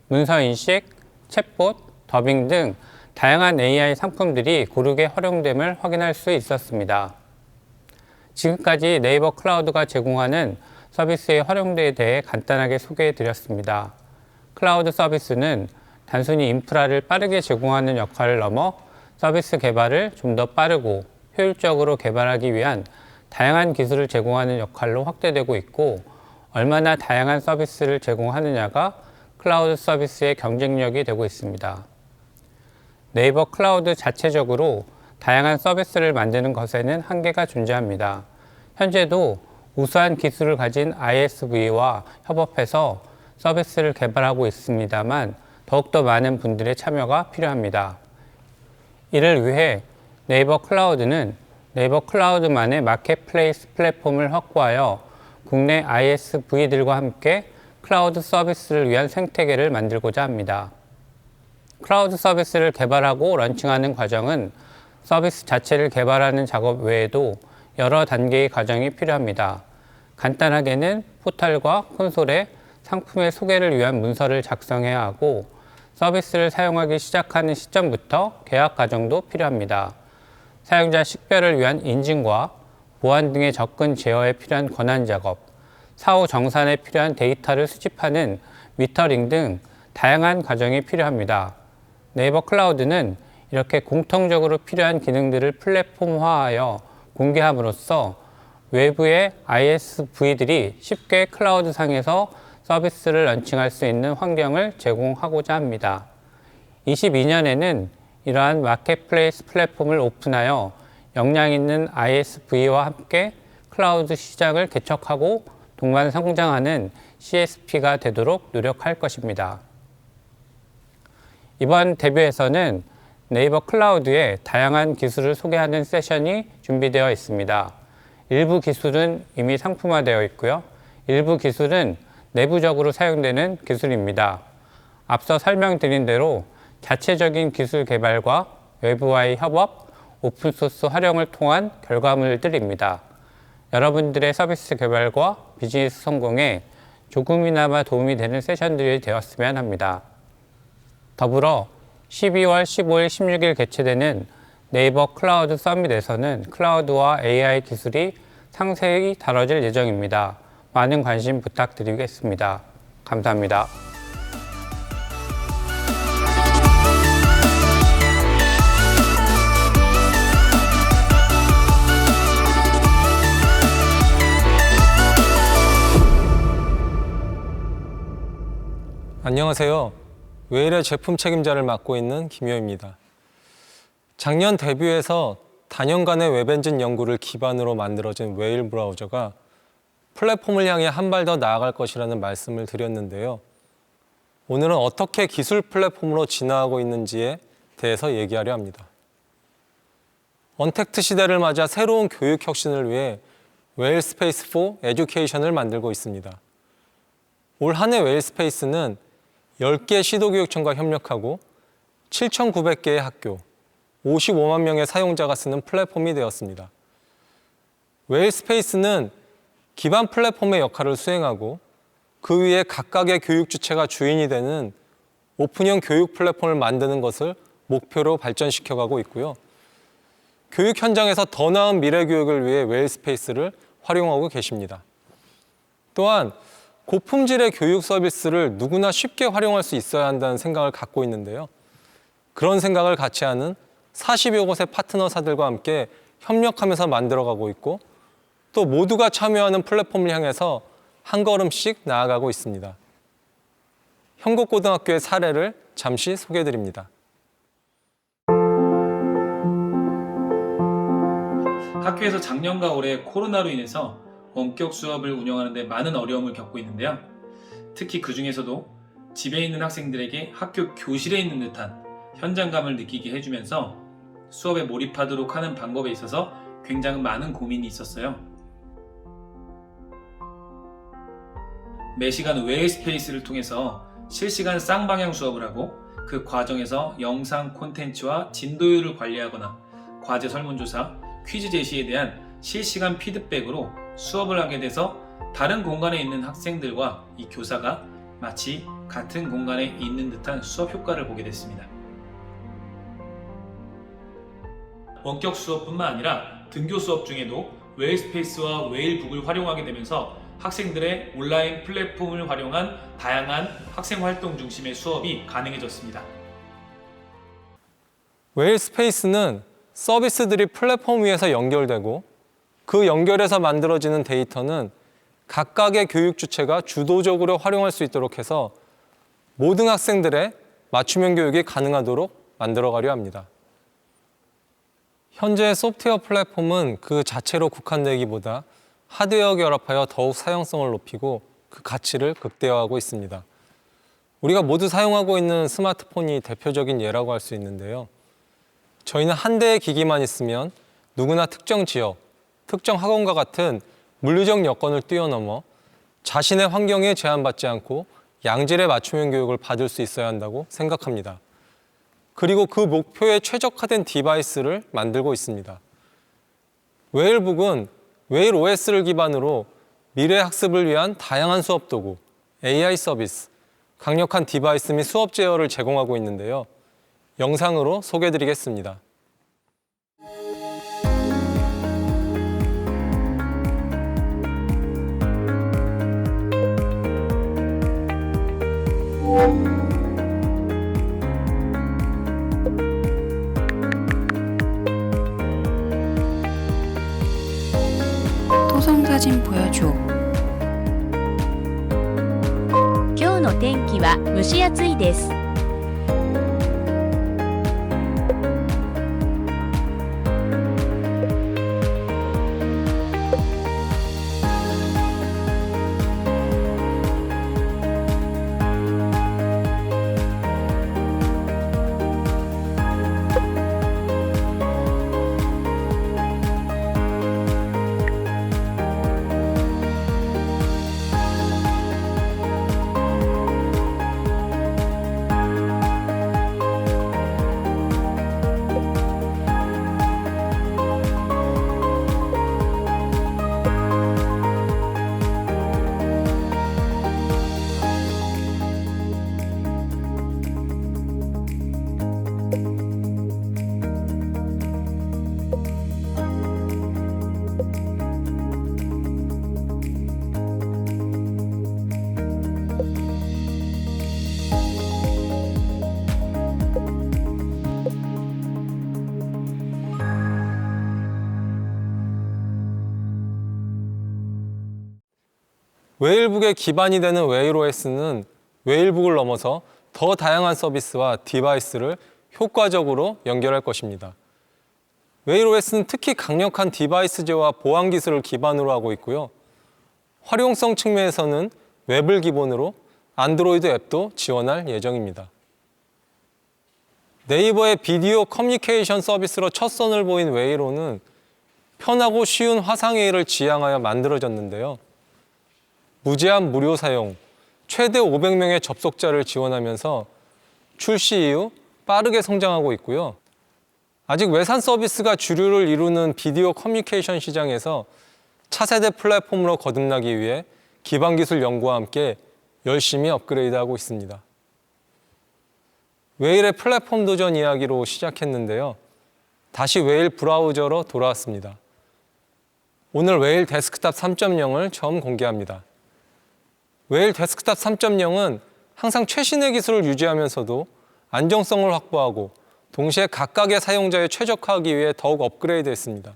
문서 인식, 챗봇, 더빙 등 다양한 AI 상품들이 고르게 활용됨을 확인할 수 있었습니다. 지금까지 네이버 클라우드가 제공하는 서비스의 활용도에 대해 간단하게 소개해 드렸습니다. 클라우드 서비스는 단순히 인프라를 빠르게 제공하는 역할을 넘어 서비스 개발을 좀 더 빠르고 효율적으로 개발하기 위한 다양한 기술을 제공하는 역할로 확대되고 있고 얼마나 다양한 서비스를 제공하느냐가 클라우드 서비스의 경쟁력이 되고 있습니다. 네이버 클라우드 자체적으로 다양한 서비스를 만드는 것에는 한계가 존재합니다. 현재도 우수한 기술을 가진 ISV와 협업해서 서비스를 개발하고 있습니다만 더욱더 많은 분들의 참여가 필요합니다. 이를 위해 네이버 클라우드는 네이버 클라우드만의 마켓플레이스 플랫폼을 확보하여 국내 ISV들과 함께 클라우드 서비스를 위한 생태계를 만들고자 합니다. 클라우드 서비스를 개발하고 런칭하는 과정은 서비스 자체를 개발하는 작업 외에도 여러 단계의 과정이 필요합니다. 간단하게는 포털과 콘솔에 상품의 소개를 위한 문서를 작성해야 하고 서비스를 사용하기 시작하는 시점부터 계약 과정도 필요합니다. 사용자 식별을 위한 인증과 보안 등의 접근 제어에 필요한 권한 작업, 사후 정산에 필요한 데이터를 수집하는 미터링 등 다양한 과정이 필요합니다. 네이버 클라우드는 이렇게 공통적으로 필요한 기능들을 플랫폼화하여 공개함으로써 외부의 ISV들이 쉽게 클라우드 상에서 서비스를 런칭할 수 있는 환경을 제공하고자 합니다. 22년에는 이러한 마켓플레이스 플랫폼을 오픈하여 역량 있는 ISV와 함께 클라우드 시장을 개척하고 동반 성장하는 CSP가 되도록 노력할 것입니다. 이번 대뷰에서는 네이버 클라우드의 다양한 기술을 소개하는 세션이 준비되어 있습니다. 일부 기술은 이미 상품화되어 있고요. 일부 기술은 내부적으로 사용되는 기술입니다. 앞서 설명드린 대로 자체적인 기술 개발과 외부와의 협업, 오픈소스 활용을 통한 결과물들입니다. 여러분들의 서비스 개발과 비즈니스 성공에 조금이나마 도움이 되는 세션들이 되었으면 합니다. 더불어 12월 15일, 16일 개최되는 네이버 클라우드 서밋에서는 클라우드와 AI 기술이 상세히 다뤄질 예정입니다. 많은 관심 부탁드리겠습니다. 감사합니다. 안녕하세요. 웨일의 제품 책임자를 맡고 있는 김효입니다. 작년 데뷔해서 다년간의 웹엔진 연구를 기반으로 만들어진 웨일 브라우저가 플랫폼을 향해 한 발 더 나아갈 것이라는 말씀을 드렸는데요. 오늘은 어떻게 기술 플랫폼으로 진화하고 있는지에 대해서 얘기하려 합니다. 언택트 시대를 맞아 새로운 교육 혁신을 위해 웨일 스페이스 for 에듀케이션을 만들고 있습니다. 올 한 해 웨일 스페이스는 10개 시도교육청과 협력하고 7,900개의 학교, 55만 명의 사용자가 쓰는 플랫폼이 되었습니다. 웨일 스페이스는 기반 플랫폼의 역할을 수행하고 그 위에 각각의 교육 주체가 주인이 되는 오픈형 교육 플랫폼을 만드는 것을 목표로 발전시켜가고 있고요. 교육 현장에서 더 나은 미래 교육을 위해 웨일 스페이스를 활용하고 계십니다. 또한 고품질의 교육 서비스를 누구나 쉽게 활용할 수 있어야 한다는 생각을 갖고 있는데요. 그런 생각을 같이 하는 40여 곳의 파트너사들과 함께 협력하면서 만들어가고 있고 또 모두가 참여하는 플랫폼을 향해서 한 걸음씩 나아가고 있습니다. 현곡고등학교의 사례를 잠시 소개해드립니다. 학교에서 작년과 올해 코로나로 인해서 원격 수업을 운영하는 데 많은 어려움을 겪고 있는데요. 특히 그 중에서도 집에 있는 학생들에게 학교 교실에 있는 듯한 현장감을 느끼게 해주면서 수업에 몰입하도록 하는 방법에 있어서 굉장히 많은 고민이 있었어요. 매시간 웨일 스페이스를 통해서 실시간 쌍방향 수업을 하고 그 과정에서 영상 콘텐츠와 진도율을 관리하거나 과제 설문조사, 퀴즈 제시에 대한 실시간 피드백으로 수업을 하게 돼서 다른 공간에 있는 학생들과 이 교사가 마치 같은 공간에 있는 듯한 수업 효과를 보게 됐습니다. 원격 수업뿐만 아니라 등교 수업 중에도 웨일 스페이스와 웨일북을 활용하게 되면서 학생들의 온라인 플랫폼을 활용한 다양한 학생 활동 중심의 수업이 가능해졌습니다. 웨일 스페이스는 서비스들이 플랫폼 위에서 연결되고 그 연결에서 만들어지는 데이터는 각각의 교육 주체가 주도적으로 활용할 수 있도록 해서 모든 학생들의 맞춤형 교육이 가능하도록 만들어가려 합니다. 현재 소프트웨어 플랫폼은 그 자체로 국한되기보다 하드웨어 결합하여 더욱 사용성을 높이고 그 가치를 극대화하고 있습니다. 우리가 모두 사용하고 있는 스마트폰이 대표적인 예라고 할 수 있는데요. 저희는 한 대의 기기만 있으면 누구나 특정 지역, 특정 학원과 같은 물리적 여건을 뛰어넘어 자신의 환경에 제한받지 않고 양질의 맞춤형 교육을 받을 수 있어야 한다고 생각합니다. 그리고 그 목표에 최적화된 디바이스를 만들고 있습니다. 웨일북은 웨일 OS를 기반으로 미래 학습을 위한 다양한 수업 도구, AI 서비스, 강력한 디바이스 및 수업 제어를 제공하고 있는데요. 영상으로 소개해드리겠습니다. 토성 사진 보여줘. 今日の天気は蒸し暑いです。 웨일북의 기반이 되는 웨일OS는 웨일북을 넘어서 더 다양한 서비스와 디바이스를 효과적으로 연결할 것입니다. 웨일OS는 특히 강력한 디바이스 제어와 보안 기술을 기반으로 하고 있고요. 활용성 측면에서는 웹을 기본으로 안드로이드 앱도 지원할 예정입니다. 네이버의 비디오 커뮤니케이션 서비스로 첫 선을 보인 웨이로는 편하고 쉬운 화상회의를 지향하여 만들어졌는데요. 무제한 무료 사용, 최대 500명의 접속자를 지원하면서 출시 이후 빠르게 성장하고 있고요. 아직 외산 서비스가 주류를 이루는 비디오 커뮤니케이션 시장에서 차세대 플랫폼으로 거듭나기 위해 기반 기술 연구와 함께 열심히 업그레이드하고 있습니다. 웨일의 플랫폼 도전 이야기로 시작했는데요. 다시 웨일 브라우저로 돌아왔습니다. 오늘 웨일 데스크탑 3.0을 처음 공개합니다. 웨일 데스크탑 3.0은 항상 최신의 기술을 유지하면서도 안정성을 확보하고 동시에 각각의 사용자에 최적화하기 위해 더욱 업그레이드했습니다.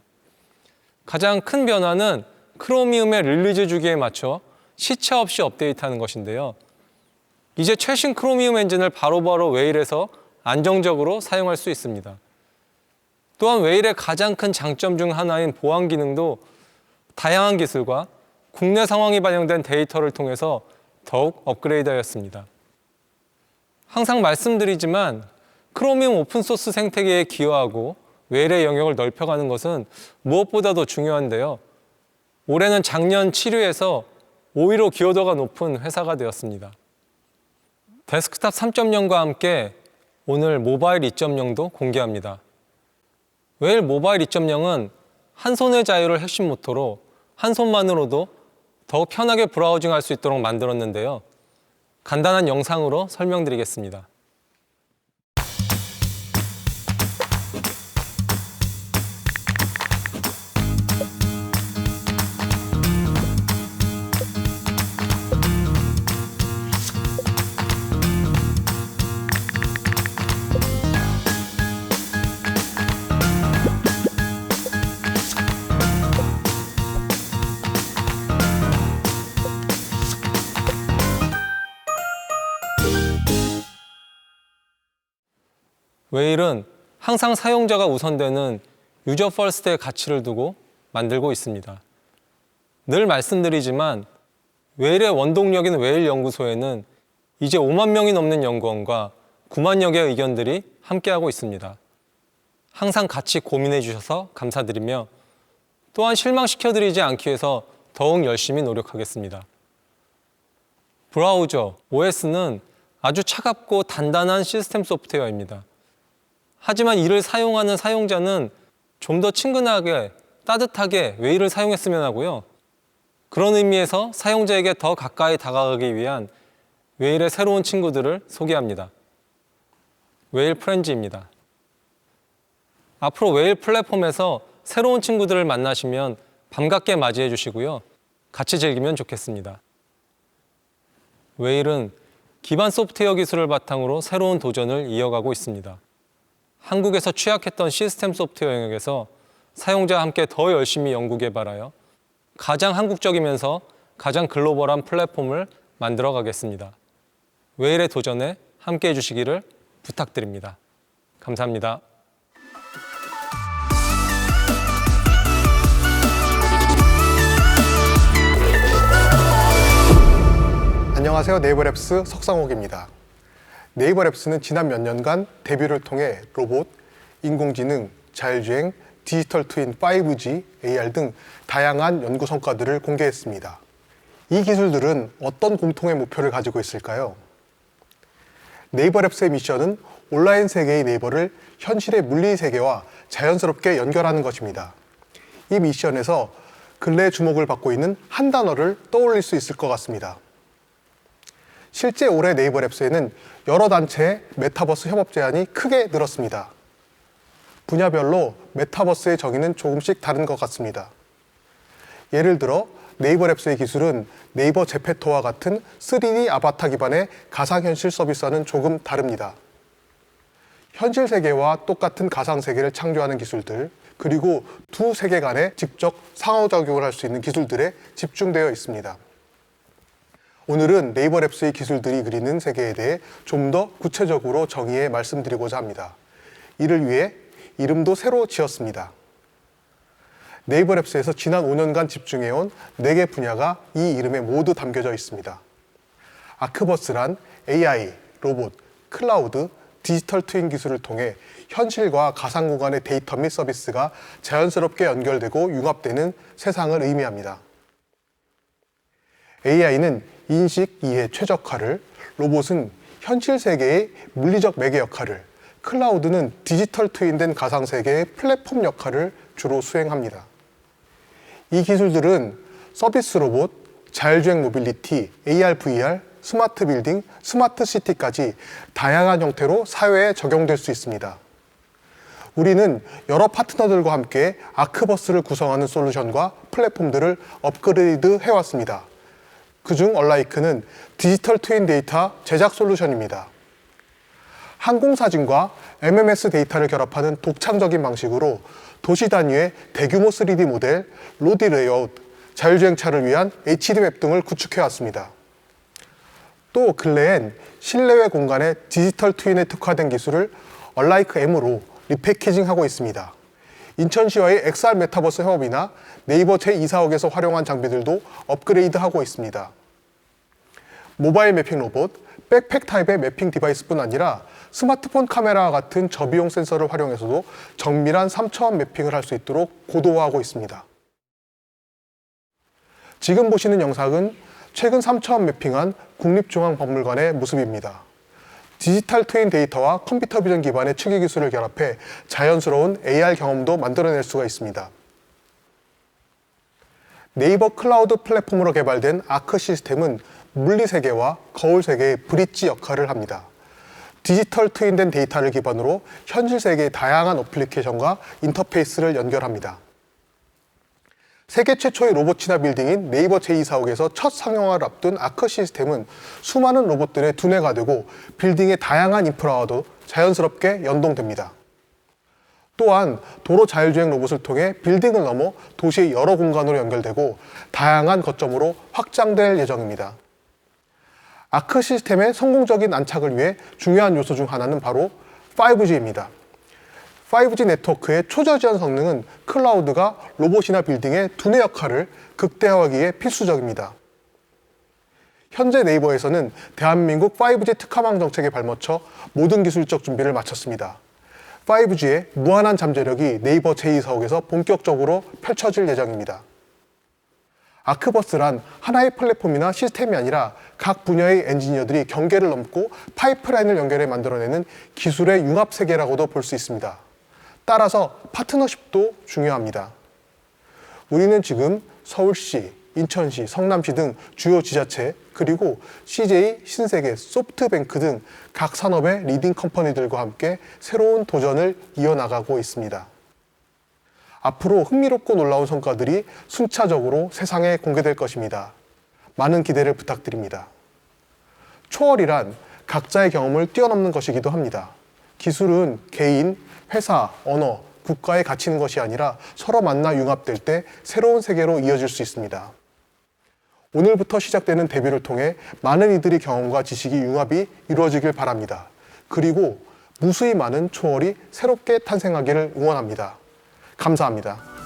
가장 큰 변화는 크로미움의 릴리즈 주기에 맞춰 시차 없이 업데이트하는 것인데요. 이제 최신 크로미움 엔진을 바로바로 웨일에서 안정적으로 사용할 수 있습니다. 또한 웨일의 가장 큰 장점 중 하나인 보안 기능도 다양한 기술과 국내 상황이 반영된 데이터를 통해서 더욱 업그레이드하였습니다. 항상 말씀드리지만 크로미움 오픈소스 생태계에 기여하고 웨일의 영역을 넓혀가는 것은 무엇보다도 중요한데요. 올해는 작년 7위에서 5위로 기여도가 높은 회사가 되었습니다. 데스크탑 3.0과 함께 오늘 모바일 2.0도 공개합니다. 웨일 모바일 2.0은 한 손의 자유를 핵심 모토로 한 손만으로도 더욱 편하게 브라우징할 수 있도록 만들었는데요. 간단한 영상으로 설명드리겠습니다. 웨일은 항상 사용자가 우선되는 유저 퍼스트의 가치를 두고 만들고 있습니다. 늘 말씀드리지만 웨일의 원동력인 웨일 연구소에는 이제 5만 명이 넘는 연구원과 9만여 개의 의견들이 함께하고 있습니다. 항상 같이 고민해 주셔서 감사드리며 또한 실망시켜드리지 않기 위해서 더욱 열심히 노력하겠습니다. 브라우저, OS는 아주 차갑고 단단한 시스템 소프트웨어입니다. 하지만 이를 사용하는 사용자는 좀 더 친근하게, 따뜻하게 웨일을 사용했으면 하고요. 그런 의미에서 사용자에게 더 가까이 다가가기 위한 웨일의 새로운 친구들을 소개합니다. 웨일 프렌즈입니다. 앞으로 웨일 플랫폼에서 새로운 친구들을 만나시면 반갑게 맞이해 주시고요. 같이 즐기면 좋겠습니다. 웨일은 기반 소프트웨어 기술을 바탕으로 새로운 도전을 이어가고 있습니다. 한국에서 취약했던 시스템 소프트웨어 영역에서 사용자와 함께 더 열심히 연구 개발하여 가장 한국적이면서 가장 글로벌한 플랫폼을 만들어 가겠습니다. 웨일의 도전에 함께 해주시기를 부탁드립니다. 감사합니다. 안녕하세요. 네이버랩스 석상옥입니다. 네이버랩스는 지난 몇 년간 데뷔를 통해 로봇, 인공지능, 자율주행, 디지털 트윈, 5G, AR 등 다양한 연구 성과들을 공개했습니다. 이 기술들은 어떤 공통의 목표를 가지고 있을까요? 네이버랩스의 미션은 온라인 세계의 네이버를 현실의 물리 세계와 자연스럽게 연결하는 것입니다. 이 미션에서 근래 주목을 받고 있는 한 단어를 떠올릴 수 있을 것 같습니다. 실제 올해 네이버랩스에는 여러 단체의 메타버스 협업 제안이 크게 늘었습니다. 분야별로 메타버스의 정의는 조금씩 다른 것 같습니다. 예를 들어 네이버랩스의 기술은 네이버 제페토와 같은 3D 아바타 기반의 가상현실 서비스와는 조금 다릅니다. 현실 세계와 똑같은 가상 세계를 창조하는 기술들, 그리고 두 세계 간에 직접 상호작용을 할 수 있는 기술들에 집중되어 있습니다. 오늘은 네이버랩스의 기술들이 그리는 세계에 대해 좀 더 구체적으로 정의해 말씀드리고자 합니다. 이를 위해 이름도 새로 지었습니다. 네이버랩스에서 지난 5년간 집중해온 4개 분야가 이 이름에 모두 담겨져 있습니다. 아크버스란 AI, 로봇, 클라우드, 디지털 트윈 기술을 통해 현실과 가상 공간의 데이터 및 서비스가 자연스럽게 연결되고 융합되는 세상을 의미합니다. AI는 인식, 이해, 최적화를, 로봇은 현실 세계의 물리적 매개 역할을, 클라우드는 디지털 트윈된 가상 세계의 플랫폼 역할을 주로 수행합니다. 이 기술들은 서비스 로봇, 자율주행 모빌리티, AR, VR, 스마트 빌딩, 스마트 시티까지 다양한 형태로 사회에 적용될 수 있습니다. 우리는 여러 파트너들과 함께 아크버스를 구성하는 솔루션과 플랫폼들을 업그레이드 해왔습니다. 그중 얼라이크는 디지털 트윈 데이터 제작 솔루션입니다. 항공사진과 MMS 데이터를 결합하는 독창적인 방식으로 도시 단위의 대규모 3D 모델, 로드 레이아웃, 자율주행차를 위한 HD맵 등을 구축해왔습니다. 또 근래엔 실내외 공간의 디지털 트윈에 특화된 기술을 얼라이크 M으로 리패키징하고 있습니다. 인천시와의 XR 메타버스 협업이나 네이버 제2사옥에서 활용한 장비들도 업그레이드하고 있습니다. 모바일 매핑 로봇, 백팩 타입의 매핑 디바이스뿐 아니라 스마트폰 카메라와 같은 저비용 센서를 활용해서도 정밀한 3차원 매핑을 할 수 있도록 고도화하고 있습니다. 지금 보시는 영상은 최근 3차원 매핑한 국립중앙박물관의 모습입니다. 디지털 트윈 데이터와 컴퓨터 비전 기반의 측이 기술을 결합해 자연스러운 AR 경험도 만들어낼 수가 있습니다. 네이버 클라우드 플랫폼으로 개발된 아크 시스템은 물리 세계와 거울 세계의 브릿지 역할을 합니다. 디지털 트윈된 데이터를 기반으로 현실 세계의 다양한 어플리케이션과 인터페이스를 연결합니다. 세계 최초의 로봇 진화 빌딩인 네이버 제2사옥에서 첫 상용화를 앞둔 아크 시스템은 수많은 로봇들의 두뇌가 되고 빌딩의 다양한 인프라와도 자연스럽게 연동됩니다. 또한 도로 자율주행 로봇을 통해 빌딩을 넘어 도시의 여러 공간으로 연결되고 다양한 거점으로 확장될 예정입니다. 아크 시스템의 성공적인 안착을 위해 중요한 요소 중 하나는 바로 5G입니다. 5G 네트워크의 초저지연 성능은 클라우드가 로봇이나 빌딩의 두뇌 역할을 극대화하기에 필수적입니다. 현재 네이버에서는 대한민국 5G 특화망 정책에 발맞춰 모든 기술적 준비를 마쳤습니다. 5G의 무한한 잠재력이 네이버 제2사옥에서 본격적으로 펼쳐질 예정입니다. 아크버스란 하나의 플랫폼이나 시스템이 아니라 각 분야의 엔지니어들이 경계를 넘고 파이프라인을 연결해 만들어내는 기술의 융합 세계라고도 볼 수 있습니다. 따라서 파트너십도 중요합니다. 우리는 지금 서울시, 인천시, 성남시 등 주요 지자체, 그리고 CJ, 신세계, 소프트뱅크 등 각 산업의 리딩 컴퍼니들과 함께 새로운 도전을 이어나가고 있습니다. 앞으로 흥미롭고 놀라운 성과들이 순차적으로 세상에 공개될 것입니다. 많은 기대를 부탁드립니다. 초월이란 각자의 경험을 뛰어넘는 것이기도 합니다. 기술은 개인, 회사, 언어, 국가에 갇히는 것이 아니라 서로 만나 융합될 때 새로운 세계로 이어질 수 있습니다. 오늘부터 시작되는 데뷔를 통해 많은 이들의 경험과 지식이 융합이 이루어지길 바랍니다. 그리고 무수히 많은 초월이 새롭게 탄생하기를 응원합니다. 감사합니다.